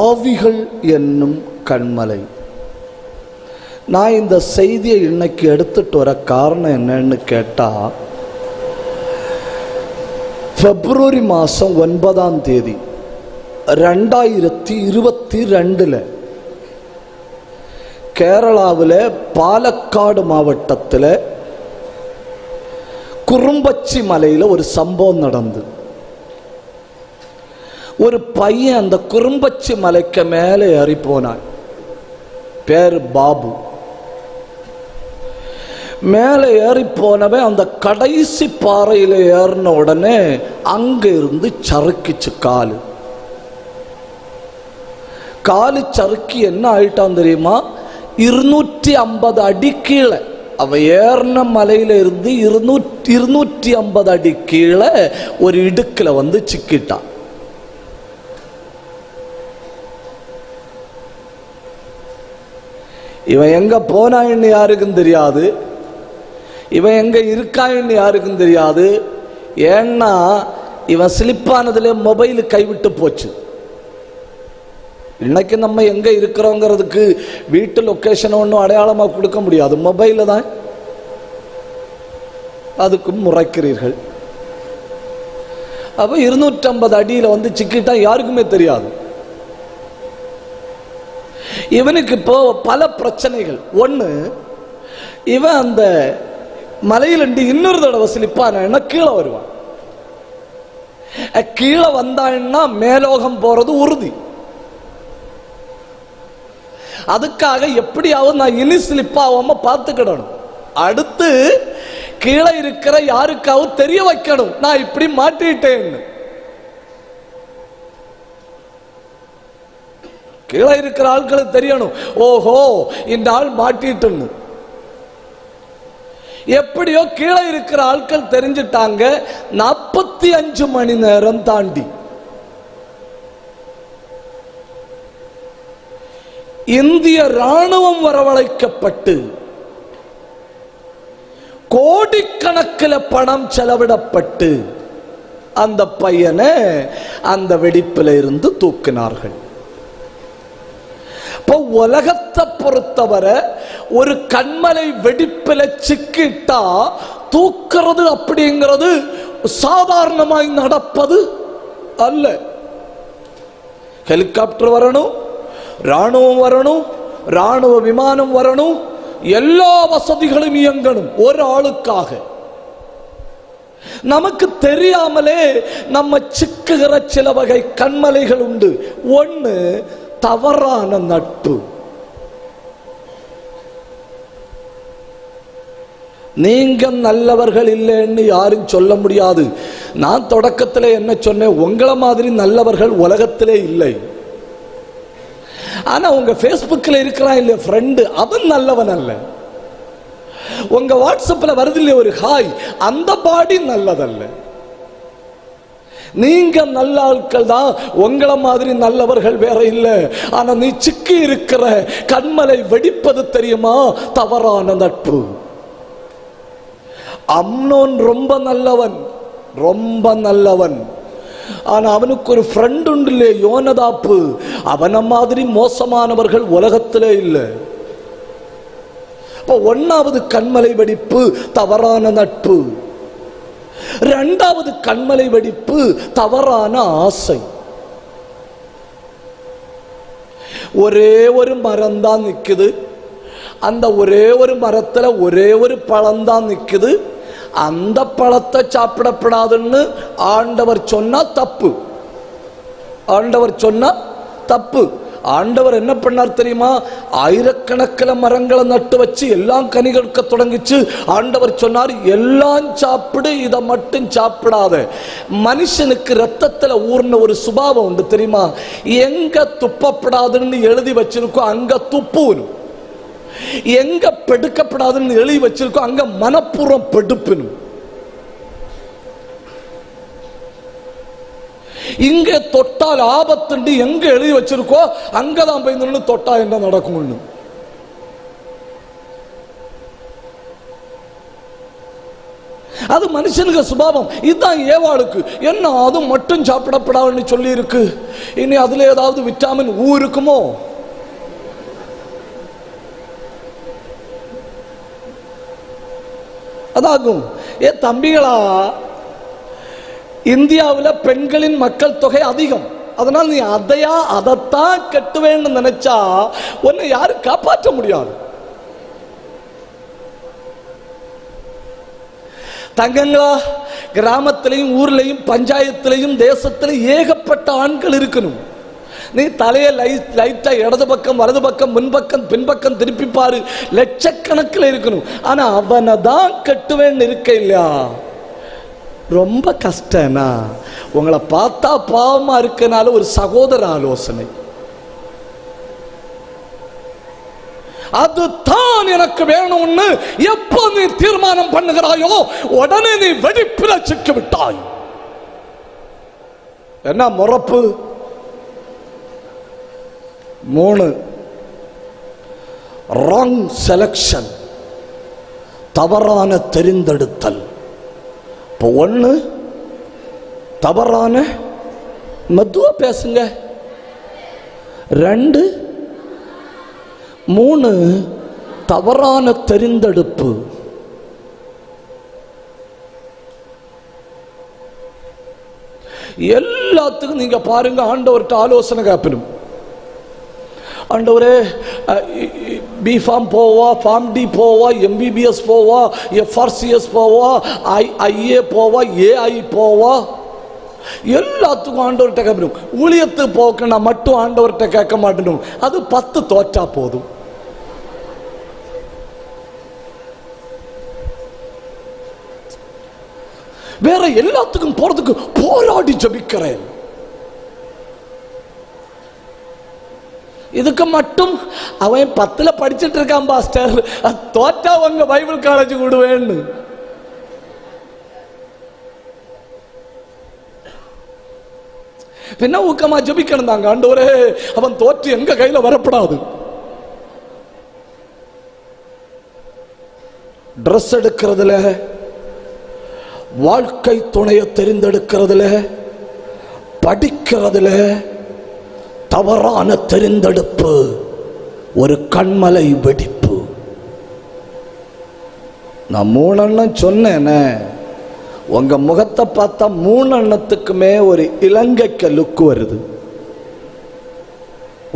ஆவிகள் என்னும் கண்மலை. நான் இந்த செய்தியை இன்னைக்கு எடுத்துட்டு வர காரணம் என்னன்னு கேட்டா, பிப்ரவரி மாதம் 9ஆம் தேதி 2022 கேரளாவில் பாலக்காடு மாவட்டத்தில் குறும்பச்சி மலையில் ஒரு சம்பவம் நடந்து, ஒரு பையன் அந்த குறும்பச்சி மலைக்கு மேலே ஏறி போனான். பேரு பாபு. மேலே ஏறி போனவன் அந்த கடைசி பாறையில் ஏறின உடனே அங்க இருந்து சறுக்கிச்சு காலு சறுக்கி என்ன ஆயிட்டான் தெரியுமா? 250 அடி கீழே, அவன் ஏறின மலையில இருந்து 250 அடி கீழே ஒரு இடுக்குல வந்து சிக்கிட்டான். இவன் எங்க போனான்னு யாருக்கும் தெரியாது, இவன் எங்க இருக்கான்னு யாருக்கும் தெரியாது. ஏன்னா இவன் ஸ்லிப்பானதுல மொபைல் கைவிட்டு போச்சு. இன்னைக்கு நம்ம எங்க இருக்கிறோங்கிறதுக்கு வீட்டு லொக்கேஷன் ஒன்றும் அடையாளமாக கொடுக்க முடியாது, மொபைல தான். அதுக்கும் முறைக்கிறீர்கள். அப்ப 250 அடியில வந்து சிக்கிட்டா யாருக்குமே தெரியாது. இவனுக்கு இப்போ பல பிரச்சனைகள். ஒன்று, இவன் அந்த மலையிலண்டு இன்னொரு தடவை ஸ்லிப்பானா கீழே வருவான். கீழே வந்தான்னா மேலோகம் போறது உறுதி. அதுக்காக எப்படியாவது நான் இனி ஸ்லிப்பாகாம பார்த்துக்கிடணும். அடுத்து கீழே இருக்கிற யாருக்காவது தெரிய வைக்கணும் நான் இப்படி மாட்டிட்டேன்னு. கீழே இருக்கிற ஆட்களுக்கு தெரியணும், ஓஹோ இந்த ஆள் மாட்டிட்டுன்னு. எப்படியோ கீழே இருக்கிற ஆட்கள் தெரிஞ்சிட்டாங்க. 45 மணி நேரம் தாண்டி இந்திய ராணுவம் வரவழைக்கப்பட்டு கோடிக்கணக்கில் பணம் செலவிடப்பட்டு அந்த பையனை அந்த வெடிப்பில் இருந்து தூக்கினார்கள். இப்போ உலகத்தை பொறுத்தவரை ஒரு கண்மலை வெடிப்பில் சிக்கிட்டா தூக்கிறது அப்படிங்கிறது சாதாரணமாய் நடப்பது அல்ல. ஹெலிகாப்டர் வரணும், ராணுவம் வரணும், ராணுவ விமானம் வரணும், எல்லா வசதிகளும் இயங்கணும் ஒரு ஆளுக்காக. நமக்கு தெரியாமலே நம்ம சிக்குகிற சில வகை கண்மலைகள் உண்டு. ஒன்று தவறான நட்பு. நீங்க நல்லவர்கள் இல்லைன்னு யாரும் சொல்ல முடியாது. நான் தொடக்கத்தில் என்ன சொன்னேன், உங்களை மாதிரி நல்லவர்கள் உலகத்திலே இல்லை. ஆனா உங்க பேஸ்புக்கில் இருக்கிறான் இல்லையா ஃப்ரெண்டு, அவன் நல்லவன் அல்ல. உங்க வாட்ஸ்அப்ல வருது இல்லையா ஒரு ஹாய், அந்த பாடி நல்லதல்ல. நீங்க நல்ல ஆட்கள் தான், உங்களை மாதிரி நல்லவர்கள் வேற இல்லை. ஆனா நீ சிக்கி இருக்கிற கண்மலை வெடிப்பது தெரியுமா? தவறான நட்பு. அம்னோன் ரொம்ப நல்லவன், ரொம்ப நல்லவன். ஆனா அவனுக்கு ஒரு ஃப்ரெண்ட் உண்டு இல்லையே, யோனதாப்பு. அவன மாதிரி மோசமானவர்கள் உலகத்திலே இல்லை. இப்ப ஒன்னாவது கண்மலை வெடிப்பு தவறான நட்பு. இரண்டாவது கண்மலை வெடிப்பு தவறான ஆசை. ஒரே ஒரு மரம் தான் நிக்குது, அந்த ஒரே ஒரு மரத்துல ஒரே ஒரு பழம் தான் நிக்குது. அந்த பழத்தை சாப்பிடப்படாதுன்னு ஆண்டவர் சொன்னா தப்பு. ஆண்டவர் சொன்னா தப்பு. ஆண்டவர் என்ன பண்ணார் தெரியுமா? ஆயிரக்கணக்கில் மரங்களை நட்டு வச்சு எல்லாம் கனி கொடுக்க தொடங்கிச்சு. ஆண்டவர் சொன்னார், எல்லாம் சாப்பிடு, இதை மட்டும் சாப்பிடாத. மனுஷனுக்கு ரத்தத்தில் ஊர்ன ஒரு சுபாவம் உண்டு தெரியுமா? எங்க துப்பப்படாதுன்னு எழுதி வச்சிருக்கோம் அங்க துப்புவனும், எங்க பெடுக்கப்படாதுன்னு எழுதி வச்சிருக்கோம் அங்க மனப்பூர்வம் பெடுப்பினும். இங்க தொட்டால் ஆபத்து எங்க எழுதி வச்சிருக்கோ அங்கதான் போய் நின்று தொட்டா என்ன நடக்கும். அது மனுஷனுக்கு சுபாவம். இதுதான் ஏவாளுக்கு. என்ன அது மட்டும் சாப்பிடப்படாதுன்னு சொல்லி இருக்கு. இனி அதுல ஏதாவது விட்டாமின் ஊ இருக்குமோ? அதாகும். ஏ தம்பிகளா, இந்தியாவில் பெண்களின் மக்கள் தொகை அதிகம். அதனால் நீ அதைத்தான் கட்டுவேன்னு நினைச்சா உன்னை யாரும் காப்பாற்ற முடியாது. தங்கங்களா, கிராமத்திலையும் ஊர்லையும் பஞ்சாயத்திலையும் தேசத்திலையும் ஏகப்பட்ட ஆண்கள் இருக்கணும். நீ தலையை லைட்டா இடது பக்கம் வலது பக்கம் முன்பக்கம் பின்பக்கம் திருப்பி பாரு, லட்சக்கணக்கில் இருக்கணும். ஆனா அவனை தான் கட்டுவேன்னு இருக்க இல்லையா, ரொம்ப கஷ்டம்னா. உங்களை பார்த்தா பாவமா இருக்கனால ஒரு சகோதர ஆலோசனை, அதுதான் எனக்கு வேணும்னு எப்போ நீ தீர்மானம் பண்ணுகிறாயோ உடனே நீ வெடிப்பில சிக்கி விட்டாய். என்ன முறப்பு? 3 ராங் செலக்ஷன், தவறான தெரிந்தெடுத்தல். இப்போ 1 தவறான, மெதுவா பேசுங்க. 2 3 தவறான தெரிந்தெடுப்பு. எல்லாத்துக்கும் நீங்க பாருங்க, ஆண்டவர்கிட்ட ஆலோசனை கேட்பணும். ஆண்டவரே, பி ஃபார்ம் போவா, ஃபார்ம் டி போவா, எம்பிபிஎஸ் போவா, எஃப்ஆர்சிஎஸ் போவா, ஐஏ போவா, ஏஐ போவா, எல்லாத்துக்கும் ஆண்டவர்கிட்ட கேட்கணும். ஊழியத்து போக்க நான் மட்டும் ஆண்டவர்கிட்ட கேட்க மாட்டேனும். அது 10 தோற்றா போதும். வேற எல்லாத்துக்கும் போறதுக்கு போராடி ஜபிக்கிறேன். இதுக்கு மட்டும் அவன் 10ல படிச்சுட்டு இருக்கான் பாஸ்டர், தோற்றா உங்க பைபிள் காலேஜ் விடுவேன்னு. பின்ன ஊக்கமா ஜபிக்கணும் தாங்க. ஆண்டவரே, அவன் தோற்று எங்க கையில வரப்படாது. ட்ரெஸ் எடுக்கிறதுல, வாழ்க்கை துணைய தெரிந்தெடுக்கிறதுல, படிக்கிறதுல தவறான தெரிந்தெடுப்பு ஒரு கண்மலை வெடிப்பு. நான் 3 எண்ணம் சொன்னேனே, உங்க முகத்தை பார்த்தா 3 எண்ணத்துக்குமே ஒரு இலங்கைக்கு லுக்கு வருது.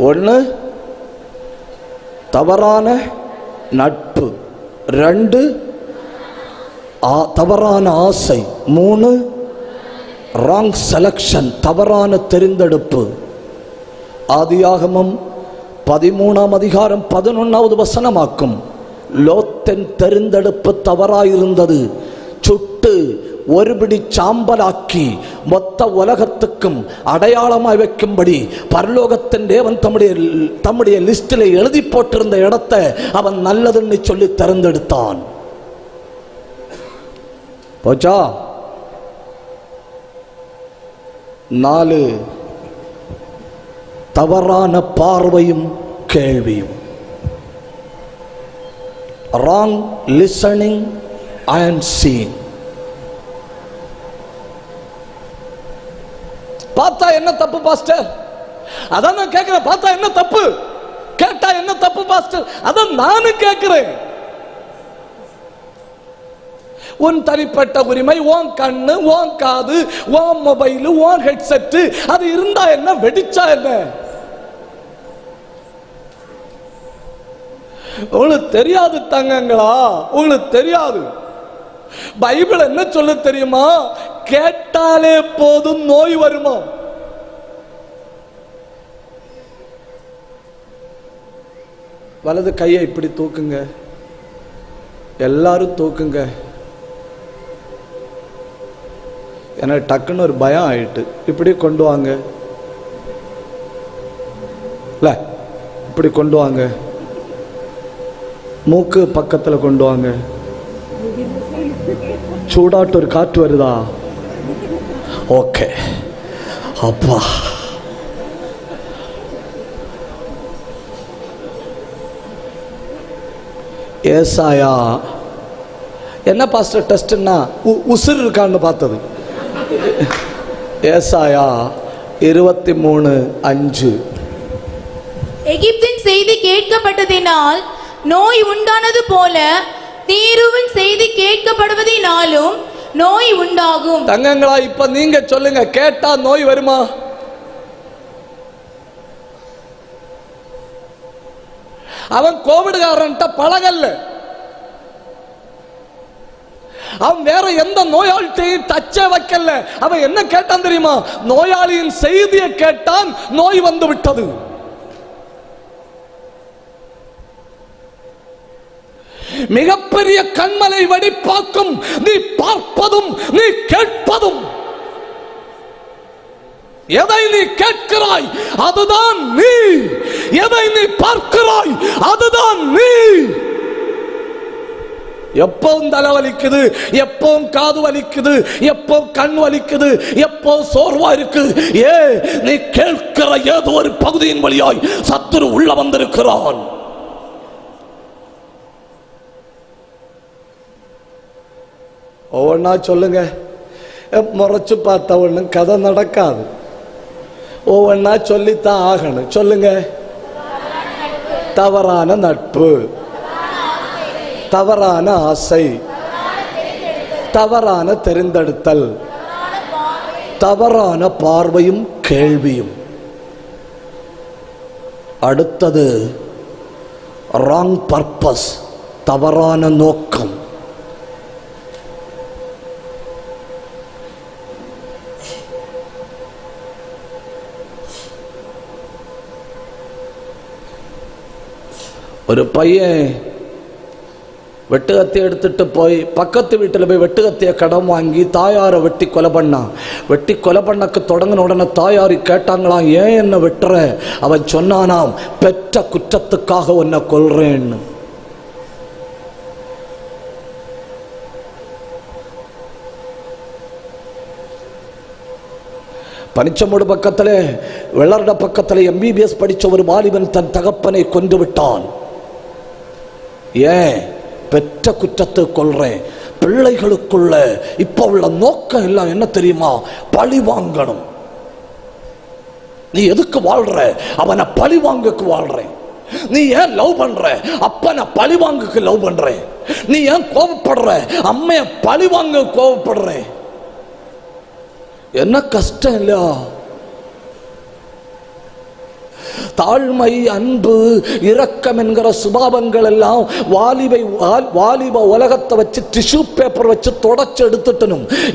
1 தவறான நட்பு, 2 தவறான ஆசை, 3 ராங் செலக்ஷன், தவறான தெரிந்தெடுப்பு. ஆதியாகமம் 13ஆம் அதிகாரம் 11வது வசனமாக்கும். லோத்தின் தெரிந்தெடுப்பு தவறாயிருந்தது. சுட்டு ஒரு பிடி சாம்பலாக்கி மொத்த உலகத்துக்கும் அடையாளமாய் வைக்கும்படி பரலோகத்தின் தேவன் தம்முடைய லிஸ்டில் எழுதி போட்டிருந்த இடத்தை அவன் நல்லதுன்னு சொல்லி தெரிந்தெடுத்தான். போச்சா? 4 தவறான பார்வையும் கேள்வியும். wrong listening and seeing. பார்த்தா என்ன தப்பு பாஸ்டர்? அதான் நான் கேட்கிறேன். பார்த்தா என்ன தப்பு? கேட்டா என்ன தப்பு பாஸ்டர்? அதான் நானும் கேட்கிறேன். உன் தனிப்பட்ட உரிமை, உன் கண்ணு, உன் காது, உன் மொபைல், உன் ஹெட்செட், அது இருந்தா என்ன, வெடிச்சா என்ன? உங்களுக்கு தெரியாது தங்கங்களா, உங்களுக்கு தெரியாது. பைபிள் என்ன சொல்ல தெரியுமா? கேட்டாலே போதும் நோய் வருமா? வலது கையை இப்படி தூக்குங்க, எல்லாரும் தூக்குங்க. எனக்கு டக்குன்னு ஒரு பயம் ஆயிட்டு. இப்படி கொண்டு வாங்க, இல்ல இப்படி கொண்டு வாங்க. மூக்கு பக்கத்தில் கொண்டு வாங்க. சூடாட்டு ஒரு காற்று வருதா? ஓகே. அப்பா, ஏசாயா என்ன பாஸ்டர் டெஸ்ட்னா உசுர் இருக்கான்னு பார்த்தது. ஏசாயா 23:5. எகிப்தின் செய்தி கேட்கப்பட்டதினால் நோய் உண்டானது போல தீருவின் செய்தி கேட்கப்படுவதினாலும் நோய் உண்டாகும். தங்கங்களா, இப்ப நீங்க சொல்லுங்க, கேட்டா நோய் வருமா? அவன் கோவிட்காரன்ட்ட பழகல்ல. அவன் வேற எந்த நோயாளியையும் டச்சே வைக்கல. அவன் என்ன கேட்டான் தெரியுமா? நோயாளியின் செய்தியை கேட்டான், நோய் வந்து விட்டது. மிகப்பெரிய கண்மலை வெடிப்பாக்கும். நீ பார்ப்பதும் நீ கேட்பதும். எதை நீ கேட்கிறாய் அதுதான் நீ. எதை நீ பார்க்கிறாய் அதுதான் நீ. எப்பவும் தலை வலிக்குது, எப்பவும் காது வலிக்குது, எப்பவும் கண் வலிக்குது, எப்பவும் சோர்வா இருக்கு. நீ கேட்கிற ஏதோ ஒரு பகுதியின் வழியாய் சத்துரு உள்ள வந்திருக்கிறான். ஒவ்வொன்னா சொல்லுங்க. முறைச்சு பார்த்தா ஒன்றும் கதை நடக்காது. ஒவ்வொன்னா சொல்லித்தான் ஆகணும். சொல்லுங்க. தவறான நட்பு, தவறான ஆசை, தவறான தெரிந்தெடுத்தல், தவறான பார்வையும் கேள்வியும். அடுத்தது ராங் பர்பஸ், தவறான நோக்கம். ஒரு பையன் வெட்டுக்கத்தி எடுத்துட்டு போய் பக்கத்து வீட்டில் போய் வெட்டுக்கத்தியை கடன் வாங்கி தாயாரை வெட்டி கொலை பண்ணான். வெட்டி கொலை பண்ணக்கு தொடங்கின உடனே தாயாரி கேட்டாங்களாம், ஏன் என்ன வெட்டுற? அவன் சொன்னானாம், பெற்ற குற்றத்துக்காக உன்னை கொல்றேன்னு. பனிச்சமோடு பக்கத்தில் வெள்ளர்ட பக்கத்தில் MBBS படித்த ஒரு வாலிபன் தன் தகப்பனை கொண்டு விட்டான். ஏன்? பெற்ற குற்றத்தை கொள்றேன். பிள்ளைகளுக்குள்ள இப்ப உள்ள நோக்கம் எல்லாம் என்ன தெரியுமா? பழி வாங்கணும். நீ எதுக்கு வாழ்ற? அவனை பழி வாங்கக்கு வாழ்றேன். நீ ஏன் லவ் பண்ற? அப்பனை பழி வாங்கக்கு லவ் பண்றேன். நீ ஏன் கோபப்படுற? அம்மைய பழி வாங்க கோபப்படுறேன். என்ன கஷ்டம் இல்லையா? தாழ்மை, அன்பு, இரக்கம் என்கிற சுபாவங்கள் எல்லாம் வாலிப உலகத்தை வச்சு டிஷ்யூ பேப்பர் வச்சு தொடச்சு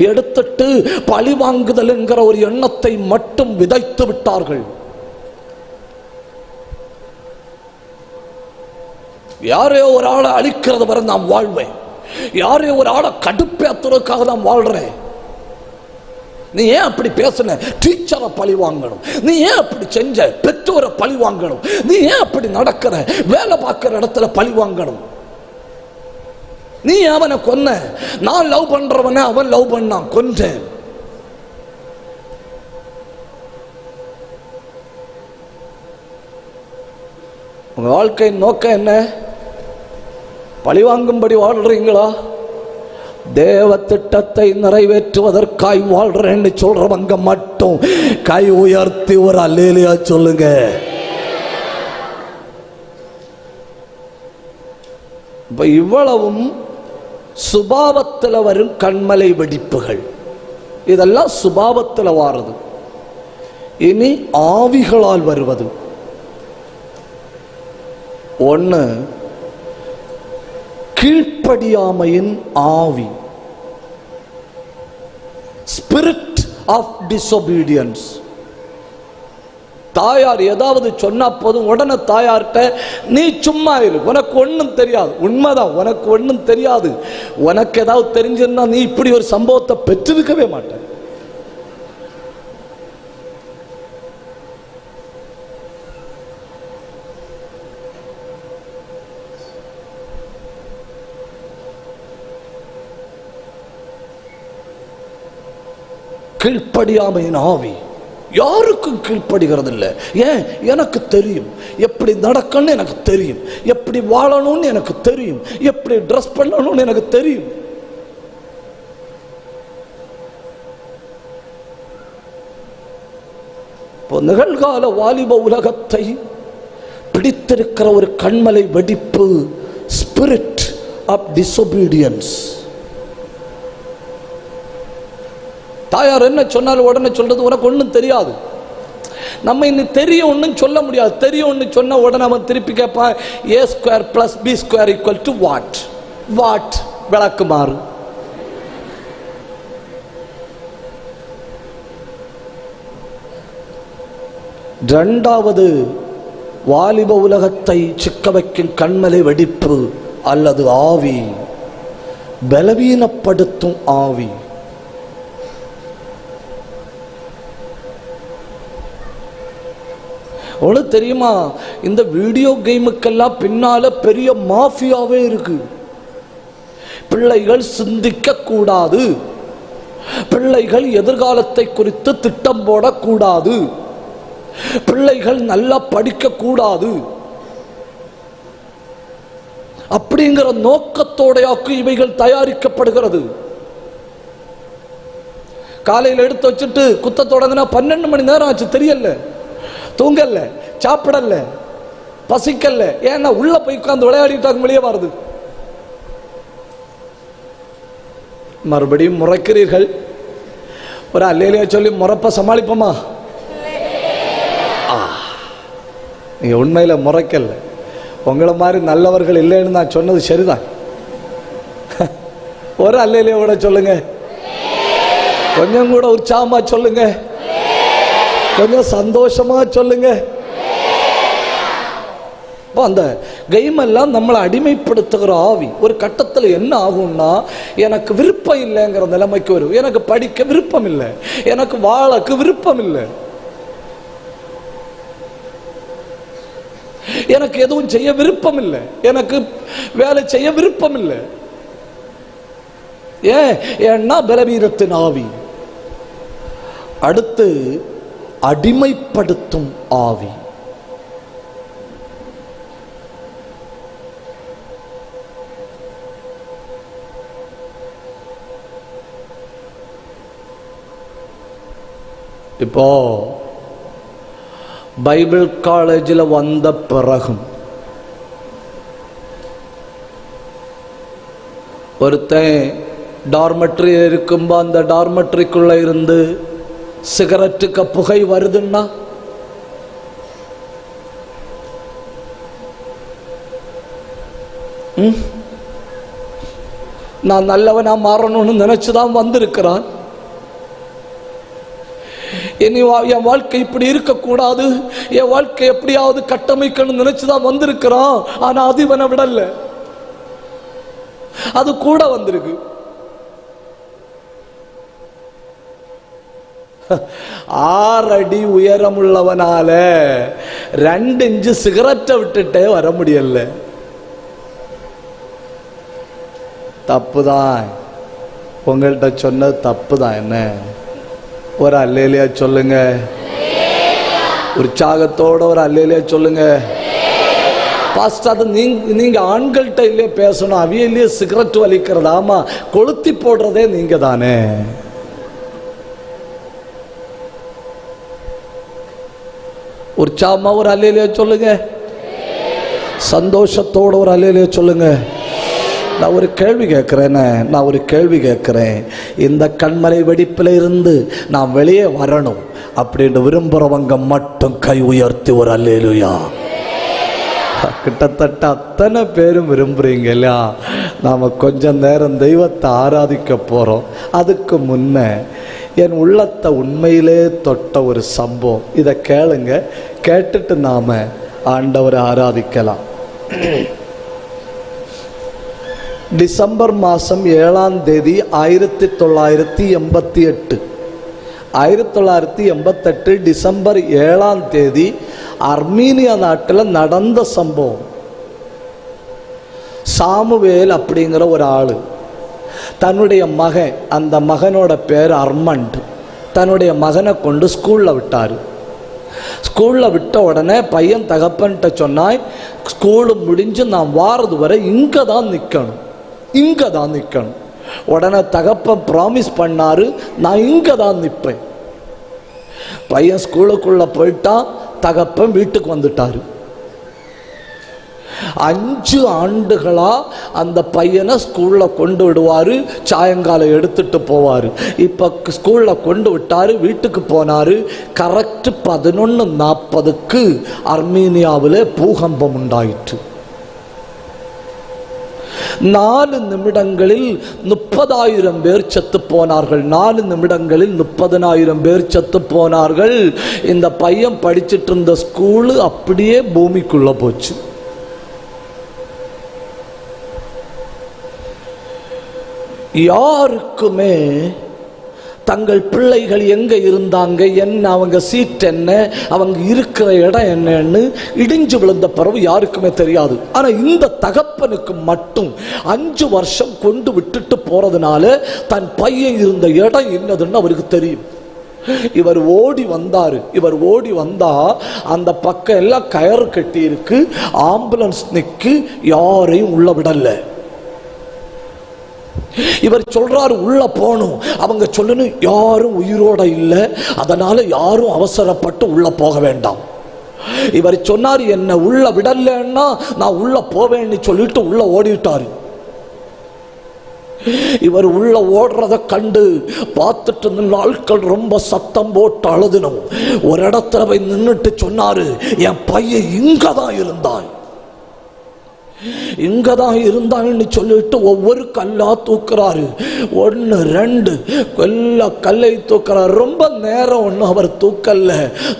எடுத்துட்டு பழி வாங்குதல் என்கிற ஒரு எண்ணத்தை மட்டும் விதைத்து விட்டார்கள். யாரையோ ஒரு ஆளை அழிக்கிறது வரை நான் வாழ்வேன், யாரையோ ஒரு ஆளை கடுப்பேத்துறதுக்காக நான் வாழ்றேன். நீ ஏன் அப்படி பேசுன? டீச்சரை பழி வாங்கணும். நீ ஏன் அப்படி செஞ்ச? பெற்றோரை பழி வாங்கணும். நீ ஏன் அப்படி நடக்கிற? வேலை பார்க்கிற இடத்துல பழி வாங்கணும். நீ அவனை கொன்ன, நான் லவ் பண்றவன அவன் லவ் பண்ணான், கொன்றேன். உங்க வாழ்க்கையின் நோக்கம் என்ன? பழிவாங்கும்படி வாழ்றீங்களா? தேவ திட்டத்தை நிறைவேற்றுவதற்காய் வாழ்றேன்னு சொல்றவங்க மட்டும் கை உயர்த்தி ஒரு அல்லேலூயா சொல்லுங்க. இப்ப இவ்வளவும் சுபாவத்தில் வரும் கண்மலை வெடிப்புகள், இதெல்லாம் சுபாவத்தில் வாருது. இனி ஆவிகளால் வருவது. ஒன்று, கீழ்ப்படியாமையின் ஆவி, ஸ்பிரிட் ஆஃப் டிசோபீடியன்ஸ். தாயார் ஏதாவது சொன்னா போதும் உடனே தாயார்கிட்ட நீ சும்மா இரு, உனக்கு ஒன்றும் தெரியாது. உண்மைதான், உனக்கு ஒன்றும் தெரியாது. உனக்கு ஏதாவது தெரிஞ்சிருந்தா நீ இப்படி ஒரு சம்பவத்தை பெற்றிருக்கவே மாட்ட. கீழ்ப்படியாமையின் ஆவி யாருக்கும் கீழ்ப்படுகிறது இல்லை. ஏன்? எனக்கு தெரியும் எப்படி நடக்கணும்னு, எனக்கு தெரியும் எப்படி வாழணும்னு, எனக்கு தெரியும் எப்படி ட்ரெஸ் பண்ணணும்னு, எனக்கு தெரியும். இப்போ நிகழ்கால வாலிப உலகத்தை பிடித்திருக்கிற ஒரு கண்மலை வெடிப்பு, ஸ்பிரிட் ஆஃப் டிசோபீடியன்ஸ். தாயார் என்ன சொன்னாலும் உடனே சொல்றது உனக்கு ஒன்றும் தெரியாது. நம்ம இன்னும் தெரியும் ஒன்றும் சொல்ல முடியாது. தெரியும் ஒன்று சொன்ன உடனே அவன் திருப்பி கேட்பான், a square plus b square equal to what? What விளக்குமாறு. இரண்டாவது வாலிப உலகத்தை சிக்க வைக்கும் கண்மலை வெடிப்பு அல்லது ஆவி, பலவீனப்படுத்தும் ஆவி. உனக்கு தெரியுமா, இந்த வீடியோ கேமுக்கெல்லாம் பின்னால பெரிய மாஃபியாவே இருக்கு. பிள்ளைகள் சிந்திக்க கூடாது, பிள்ளைகள் எதிர்காலத்தை குறித்து திட்டம் போடக்கூடாது, பிள்ளைகள் நல்லா படிக்க கூடாது அப்படிங்கிற நோக்கத்தோடையாக்கு இவைகள் தயாரிக்கப்படுகிறது. காலையில் எடுத்து வச்சுட்டு குத்த தொடங்கினா 12 மணி நேரம் ஆச்சு, தெரியல, தூங்கல, சாப்பிடல, பசிக்கல. ஏன்னா உள்ள போய் உட்கார்ந்து விளையாடிட்டாங்க, வெளியே வருது. மறுபடியும் முறைக்கிறீர்கள். ஒரு அல்லேலூயா சொல்லி முறைப்ப சமாளிப்போமா? நீங்க உண்மையில முறைக்கல. உங்களை மாதிரி நல்லவர்கள் இல்லைன்னு நான் சொன்னது சரிதான். ஒரு அல்லேலூயா கூட சொல்லுங்க, கொஞ்சம் கூட உற்சாகமா சொல்லுங்க, கொஞ்சம் சந்தோஷமா சொல்லுங்க. அந்த கேம் எல்லாம் நம்மளை அடிமைப்படுத்துகிற ஆவி ஒரு கட்டத்தில் என்ன ஆகும்னா, எனக்கு விருப்பம் இல்லைங்கிற நிலைமைக்கு வரும். எனக்கு படிக்க விருப்பம் இல்லை, எனக்கு வாழக்கு விருப்பம் இல்லை, எனக்கு எதுவும் செய்ய விருப்பம் இல்லை, எனக்கு வேலை செய்ய விருப்பம் இல்லை. ஏன்னா பலவீனத்தின் ஆவி. அடுத்து அடிமைப்படுத்தும் ஆவி. இப்போ பைபிள் காலேஜில் வந்த பிறகும் ஒருத்தன் டார்மெட்ரி இருக்கும்போ அந்த டார்மெட்ரிக்குள்ள இருந்து சிகரெட்டுக்கு புகை வருதுன்னா நான் நல்லவனா மாறணும்னு நினைச்சுதான் வந்திருக்கிறான். இனி என் வாழ்க்கை இப்படி இருக்கக்கூடாது, என் வாழ்க்கை எப்படியாவது கட்டமைக்கணும்னு நினைச்சுதான் வந்திருக்கிறான். ஆனா அது இவனை விடல, அது கூட வந்திருக்கு. 6 அடி உயரம் உள்ளவனால 2 இன்ச்சு சிகரெட்டை விட்டுட்டே வர முடியல. தப்புதான், உங்கள்கிட்ட சொன்னது தப்புதான். என்ன ஒரு அல்லேலியா சொல்லுங்க, உற்சாகத்தோட ஒரு அல்லேலியா சொல்லுங்க. பாஸ்டர், அது நீங்க ஆண்கள்கிட்ட இல்லையே பேசணும், அவியலையே சிகரெட் வலிக்கிறது. ஆமா, கொளுத்தி போடுறதே நீங்க தானே. உற்சாகமா ஒரு அல்லேலியா சொல்லுங்க, சந்தோஷத்தோட ஒரு அல்லேலியா சொல்லுங்க. நான் ஒரு கேள்வி கேட்கிறேன். இந்த கண்மலை வெடிப்பில் இருந்து நான் வெளியே வரணும் அப்படின்னு விரும்புறவங்க மட்டும் கை உயர்த்தி ஒரு அல்லேலூயா. கிட்டத்தட்ட அத்தனை பேரும் விரும்புறீங்க இல்லையா? நாம கொஞ்சம் நேரம் தெய்வத்தை ஆராதிக்க போறோம். அதுக்கு முன்ன என் உள்ளத்தை உண்மையிலே தொட்ட ஒரு சம்பவம், இதை கேளுங்க. கேட்டுட்டு நாம ஆண்டவரை ஆராதிக்கலாம். டிசம்பர் மாதம் 7ஆம் தேதி 1988 1988 டிசம்பர் 7ஆம் தேதி அர்மீனியா நாட்டில் நடந்த சம்பவம். சாமுவேல் அப்படிங்கிற ஒரு ஆள் தன்னுடைய மகன், அந்த மகனோட பேர் அர்மண்ட், தன்னுடைய மகனை கொண்டு ஸ்கூலில் விட்டார். ஸ்கூலில் விட்ட உடனே பையன் தகப்பன்கிட்ட சொன்னாய், ஸ்கூலு முடிஞ்சு நான் வாரது வரை இங்கே தான் நிற்கணும். உடனே தகப்பன் ப்ராமிஸ் பண்ணாரு, நான் இங்கே தான் நிற்பேன். பையன் ஸ்கூலுக்குள்ள போயிட்டான், தகப்பன் வீட்டுக்கு வந்துட்டாரு. 5 ஆண்டுகளா அந்த பையனை ஸ்கூல்ல கொண்டு விடுவாரு, சாயங்காலம் எடுத்துட்டு போவாரு. இப்ப ஸ்கூல்ல கொண்டு விட்டாரு, வீட்டுக்கு போனாரு. கரெக்ட் 11:40 அர்மீனியாவிலே பூகம்பம் உண்டாயிற்று. 4 நிமிடங்களில் 30,000 பேர் செத்து போனார்கள். 4 நிமிடங்களில் 30,000 பேர் செத்து போனார்கள். இந்த பையன் படிச்சிட்டு இருந்த ஸ்கூலு அப்படியே பூமிக்குள்ள போச்சு. யாருக்குமே தங்கள் பிள்ளைகள் எங்க இருந்தாங்க, என்ன அவங்க சீட் என்ன, அவங்க இருக்கிற இடம் என்னன்னு இடிஞ்சு விழுந்த பிறகு யாருக்குமே தெரியாது. ஆனா இந்த தகப்பனுக்கு மட்டும் 5 வருஷம் கொண்டு விட்டுட்டு போறதுனால தன் பையன் இருந்த இடம் என்னதுன்னு அவருக்கு தெரியும். இவர் ஓடி வந்தா அந்த பக்கம் எல்லாம் கயறு கட்டி இருக்கு, ஆம்புலன்ஸ் நிக்கு, யாரையும் உள்ள விடல. இவர் சொல்றாரு உள்ள போகணும், அவங்க சொல்லணும் யாரும் உயிரோட இல்லை, அதனால யாரும் அவசரப்பட்டு உள்ள போக வேண்டாம். இவர் சொன்னார் என்ன உள்ள விடலன்னா நான் உள்ள போவேன்னு சொல்லிட்டு உள்ள ஓடிட்டாரு. இவர் உள்ள ஓடுறத கண்டு பார்த்துட்டு இருந்த ஆட்கள் ரொம்ப சத்தம் போட்டு அழுதினோம். ஒரு இடத்துல போய் நின்றுட்டு சொன்னாரு, என் பையன் இங்கதான் இருந்தான்னு சொல்லிட்டு ஒவ்வொரு கல்லா தூக்குறாரு. 1 2 எல்லா கல்லை தூக்குறாரு. ரொம்ப நேரம் ஒன்றும் அவர் தூக்கல்ல,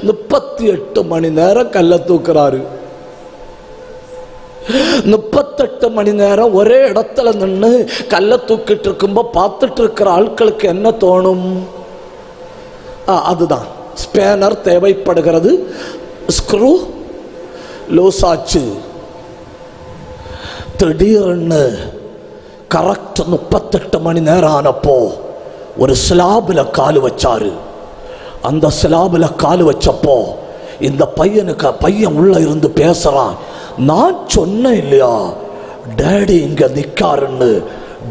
38 மணி நேரம் கல்லை தூக்குறாரு. 38 மணி நேரம் ஒரே இடத்துல நின்று கல்லை தூக்கிட்டு இருக்கும்போது பார்த்துட்டு இருக்கிற ஆட்களுக்கு என்ன தோணும்? அதுதான் ஸ்பேனர் தேவைப்படுகிறது. ஸ்க்ரூ லூஸ் ஆச்சு. திடீர்னு கரெக்ட் 38 மணி நேரம் ஆனப்போ ஒரு ஸ்லாபில் காலு வச்சாரு. அந்த ஸ்லாபில் காலு வச்சப்போ இந்த பையன் உள்ள இருந்து பேசுறான், நான் சொன்னேன் இல்லையா டேடி இங்க நிக்காருன்னு,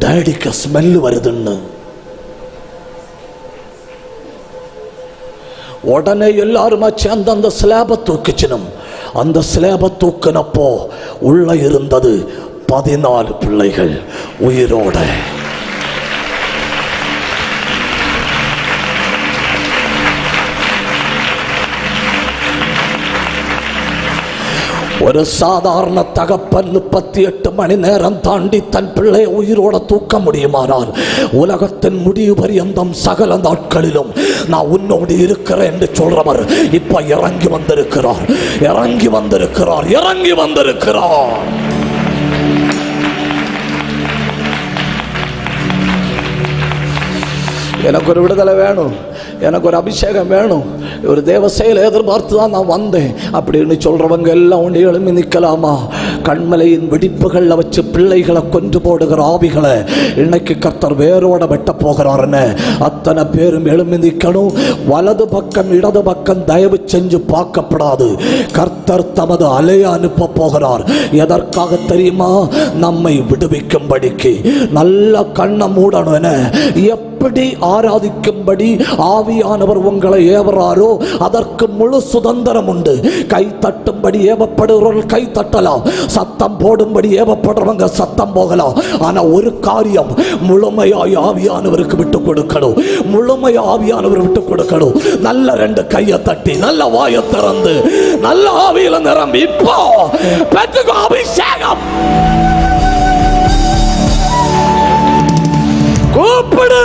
டேடிக்கு ஸ்மெல் வருதுன்னு. உடனே எல்லாருமா சேர்ந்து அந்த ஸ்லாபை தூக்கிச்சினும். அந்த ஸ்லாபை தூக்கினப்போ உள்ள இருந்தது 14 பிள்ளைகள் உயிரோட. ஒரு சாதாரண தகப்பன் 38 மணி நேரம் தாண்டி தன் பிள்ளையை உயிரோட தூக்க முடியுமானால் உலகத்தின் முடிவு பரியந்தம் சகல நாட்களிலும் நான் உன்னோடு இருக்கிறேன் என்று சொல்றவர் இப்ப இறங்கி வந்திருக்கிறார், இறங்கி வந்திருக்கிறார், இறங்கி வந்திருக்கிறார். எனக்கு ஒரு விடுதலை வேணும், எனக்கு ஒரு அபிஷேகம் வேணும், ஒரு தேவ செயலை எதிர்பார்த்து தான் நான் வந்தேன் அப்படின்னு சொல்றவங்க எல்லாம் ஒன்று எழுப்பி நிற்கலாமா? கண்மலையின் வெடிப்புகளில் வச்சு பிள்ளைகளை கொன்று போடுகிற ஆவிகளை இன்னைக்கு கர்த்தர் வேரோட வெட்ட போகிறாருன்னு அத்தனை பேரும் எழுப்பி நிற்கணும். வலது பக்கம் இடது பக்கம் தயவு செஞ்சு பார்க்கப்படாது. கர்த்தர் தமது அலையை அனுப்ப போகிறார். எதற்காக தெரியுமா? நம்மை விடுவிக்கும்படிக்கு. நல்ல கண்ணை மூடணும். எப்படி ஆராதிக்கும்படி ஆவியானவர் உங்களை ஏவறாரோ அதற்கு முழு சுதந்திரம் உண்டு. கை தட்டும்படி ஏவப்படுகிறவர்கள் கை தட்டலாம், சத்தம் போடும்படி ஏவப்படுறவங்க சத்தம் போகலாம். ஆனா ஒரு காரியம், முழுமையாய் ஆவியானவருக்கு விட்டு கொடுக்கணும், முழுமையா ஆவியானவர் விட்டு கொடுக்கணும். நல்ல 2 கையை தட்டி நல்ல வாயை திறந்து நல்ல ஆவியில நிரம்பி இப்போ பெற்றுக்கோ அபிஷேகம். கூப்பிடு,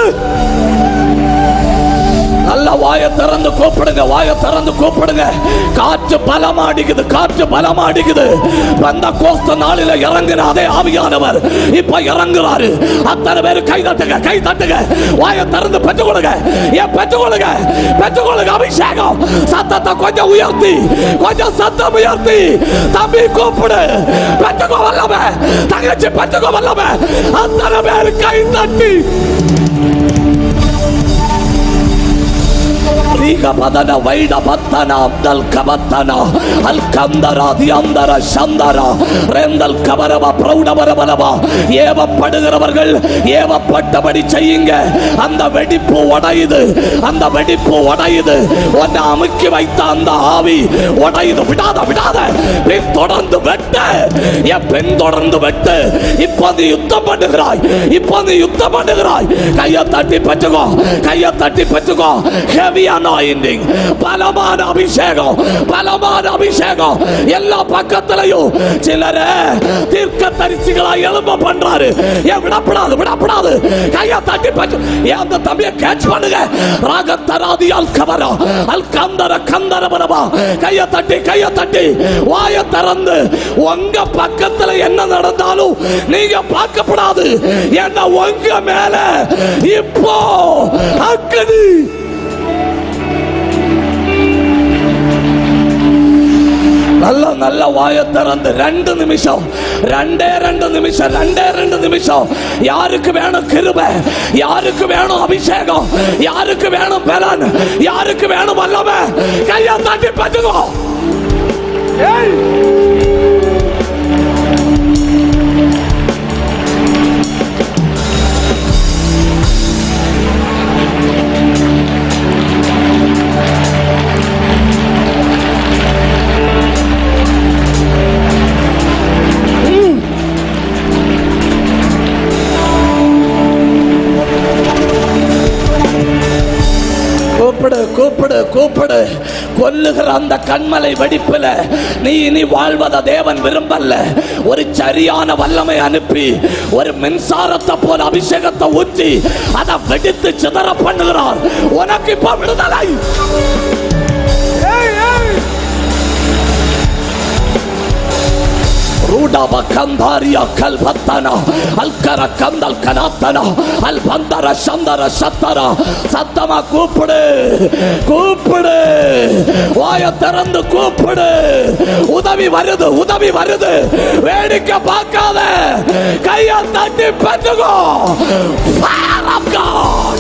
நல்ல வாயை திறந்து கூப்பிடுங்க, வாயை திறந்து கூப்பிடுங்க. காற்று பலமாடிக்குது, காற்று பலமாடிக்குது. பெந்தெகோஸ்து நாளில இறங்குற அதே ஆவியானவர் இப்ப இறங்குறாரு. அத்தனை பேர் கை தட்டுங்க, கை தட்டுங்க, வாயை திறந்து பெற்றுக்கொள்ளுங்க. ஏன் பெற்றுக்கொள்ளுங்க, பெற்றுக்கொள்ளுங்க அபிஷேகம். சத்தத்தை கொஞ்சம் உயர்த்தி, கொஞ்சம் சத்தம் உயர்த்தி. தம்பி கூப்பிடு, பெற்றுக்கோ வல்லமே, தங்கச்சி பெற்றுக்கோ வல்லமே. அத்தனை பேர் கை தட்டி பதன வைட பத்தன அப்தல் கபத்தன அல் கந்தரா தியந்தர சந்தரா ரெந்தல் கபரவ பிரௌடபரவலவா. ஏவப்படுகிறவர்கள் ஏவப்பட்டபடி செய்யுங்க. அந்த வெடிப்பு உடையுது, அந்த வெடிப்பு உடையுது. உன்னை அமுக்கி வைத்த அந்த ஆவி உடையுது. விடாத, விடாத, பின் தொடர்ந்து வெட்டு, என் பின் தொடர்ந்து வெட்டு. இப்போது யுத்தம் பண்ணுகிறாய், இப்போது யுத்தம் பண்ணுகிறாய். கையை தட்டி பெற்றுக்கோ, கையை தட்டி பெற்றுக்கோ. ஹெவி அனாயிண்டிங், பலமான அபிஷேகம், பலமான அபிஷேகம். எல்லா பக்கத்திலையும் சிலரே தீர்க்க தரிசிகளாய் எழும்ப பண்றாரு. ஏன் விடப்படாது, விடப்படாது. கையை தட்டி பெற்று அந்த தம்பியை கேட்ச் பண்ணுங்க. ராகத்தராதியால் கவரா அல் கந்தர கந்தர பரபா. கையை தட்டி, கையை தட்டி, வாயை திறந்து. உங்க பக்கத்துல என்ன நடந்தாலும் நீங்க பார்க்கப்படாது. ஏன்னா உங்க மேல இப்போ அக்கதி. நல்ல நல்ல வாயை திறந்து 2 நிமிஷம், 2 நிமிஷம், 2 நிமிஷம். யாருக்கு வேணும் கிருபை, யாருக்கு வேணும் அபிஷேகம், யாருக்கு வேணும் பலன், யாருக்கு வேணும் வல்லமை, கையை தட்டி பெற்றுக்கோ. கூப்பிடு, கூப்பிடு, கூப்பிடு. கொல்லுகிற அந்த கண்மலை வெடிப்புல நீ இனி வாழ்வத தேவன் விரும்பல. ஒரு சரியான வல்லமை அனுப்பி ஒரு மின்சாரத்தை போல அபிஷேகத்தை ஊற்றி அதை வெடித்து சிதற பண்ணுகிறார். உனக்கு இப்ப விடுதலை. ரூடாபா கந்தாரியா கல்பத்தனா அல்கர கந்தல் கனாத்தனா அல்பந்தர சந்தர சத்தரா. சத்தமா கூப்பிடு, கூப்பிடு, வாயை திறந்து கூப்பிடு. உதவி வருது, உதவி வருது. வேடிக்கை பார்க்காத, கையை தட்டி பெற்றுக்கோ. Fire of God.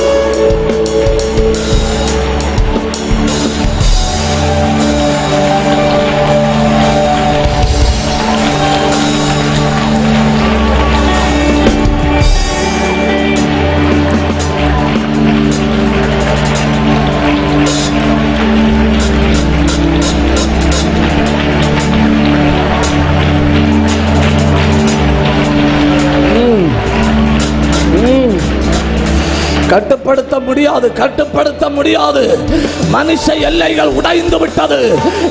கட்டுப்படுத்த முடியாது, கட்டுப்படுத்த முடியாது. மனுஷ எல்லைகள் உடைந்து விட்டது.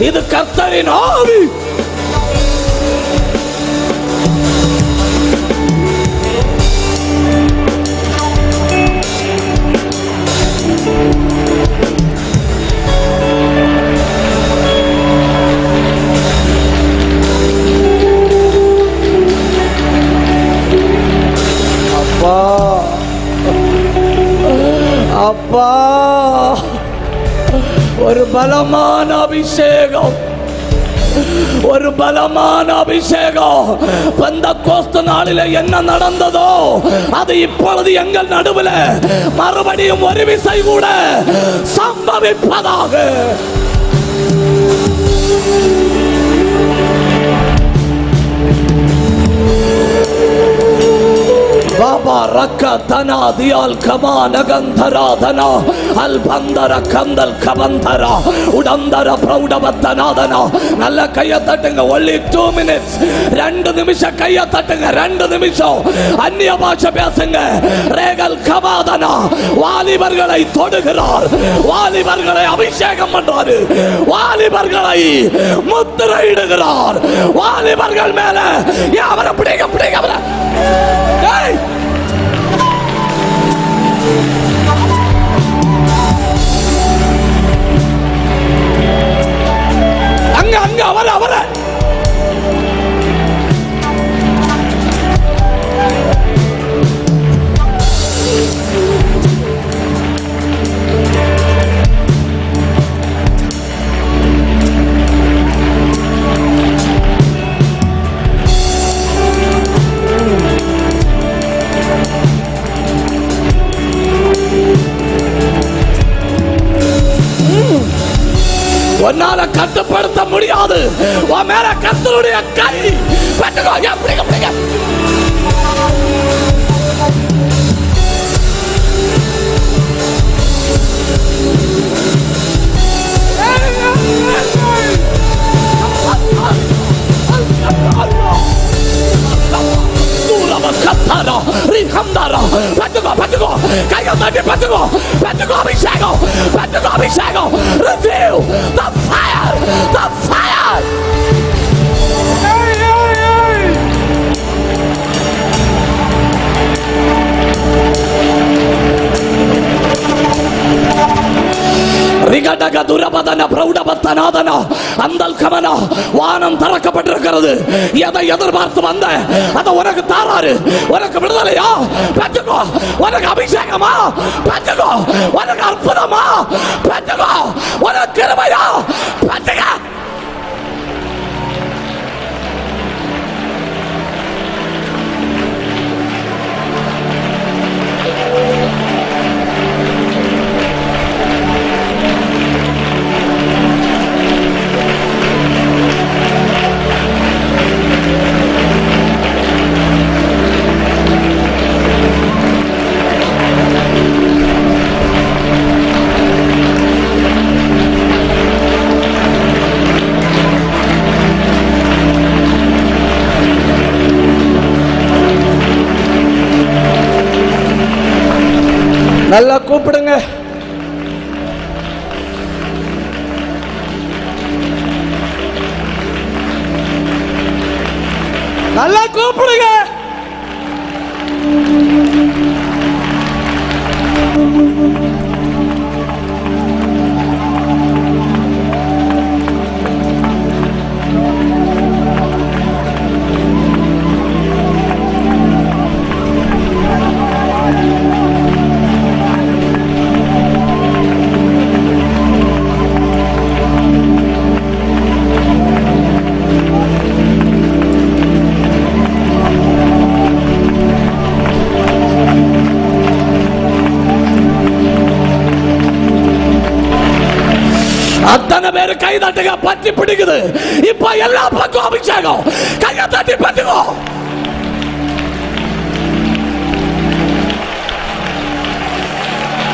இது கர்த்தரின் ஆவி. அப்பா ஒரு பலமான அபிஷேகம், ஒரு பலமான அபிஷேகம். பெந்தெக்கோஸ்து நாளிலே என்ன நடந்ததோ அது இப்பொழுது எங்கள் நடுவில் மறுபடியும் ஒரு விசை கூட சம்பவிப்பதாக. பாபா ரக்க தனா தியால் கமா நகந்தராதனா அல்பந்தர கந்தல் கபந்தரா உடந்தர பிரௌடவத்தனாதனா. நல்ல கையை தட்டுங்க. only 2 minutes. 2 நிமிஷம் கையை தட்டுங்க. 2 நிமிஷம் அந்நிய பாஷை பேசுங்க. ரேகல் கமாதனா வாலிபர்களை தொடுகிறார், வாலிபர்களை அபிஷேகம் பண்றாரு, வாலிபர்களை முத்திரையிடுகிறார். வாலிபர்கள் மேல அவரை பிடிக்க பிடிக்க அவரை அங்க அங்க அவரை அவரை உன்னால கட்டுப்படுத்த முடியாது. உன் மேல கர்த்தருடைய கை பட்டுக்கோ. பிடிக்க பிடிக்க பட்டுக்கோ பட்டுக்கோ கையை தட்டி பட்டுக்கோ பட்டுக்கோ அபிஷேகம் பட்டுக்கோ அபிஷேகம். Receive the fire, the fire. ரிகடக துரபதன பிரௌடபத்தனாதன அந்தல் கமனா. வானம் திறக்கப்பட்டிருக்கிறது. எதை எதிர்பார்த்து வந்த அதை உனக்கு தாராரு. உனக்கு விடுதலையா பெற்றுக்கோ. உனக்கு அபிஷேகமா பெற்றுக்கோ. உனக்கு அற்புதமா பெற்றுக்கோ. உனக்கு கிருபையா பெற்றுக்க. நல்லா கூப்பிடுங்க. நல்லா கூப்பிடுங்க. அத்தனை பேரு கை தட்டுங்க. பற்றி பிடிக்குது. இப்ப எல்லா பக்கம் அபிஷேகம். கையை தட்டி பட்டுக்கோ.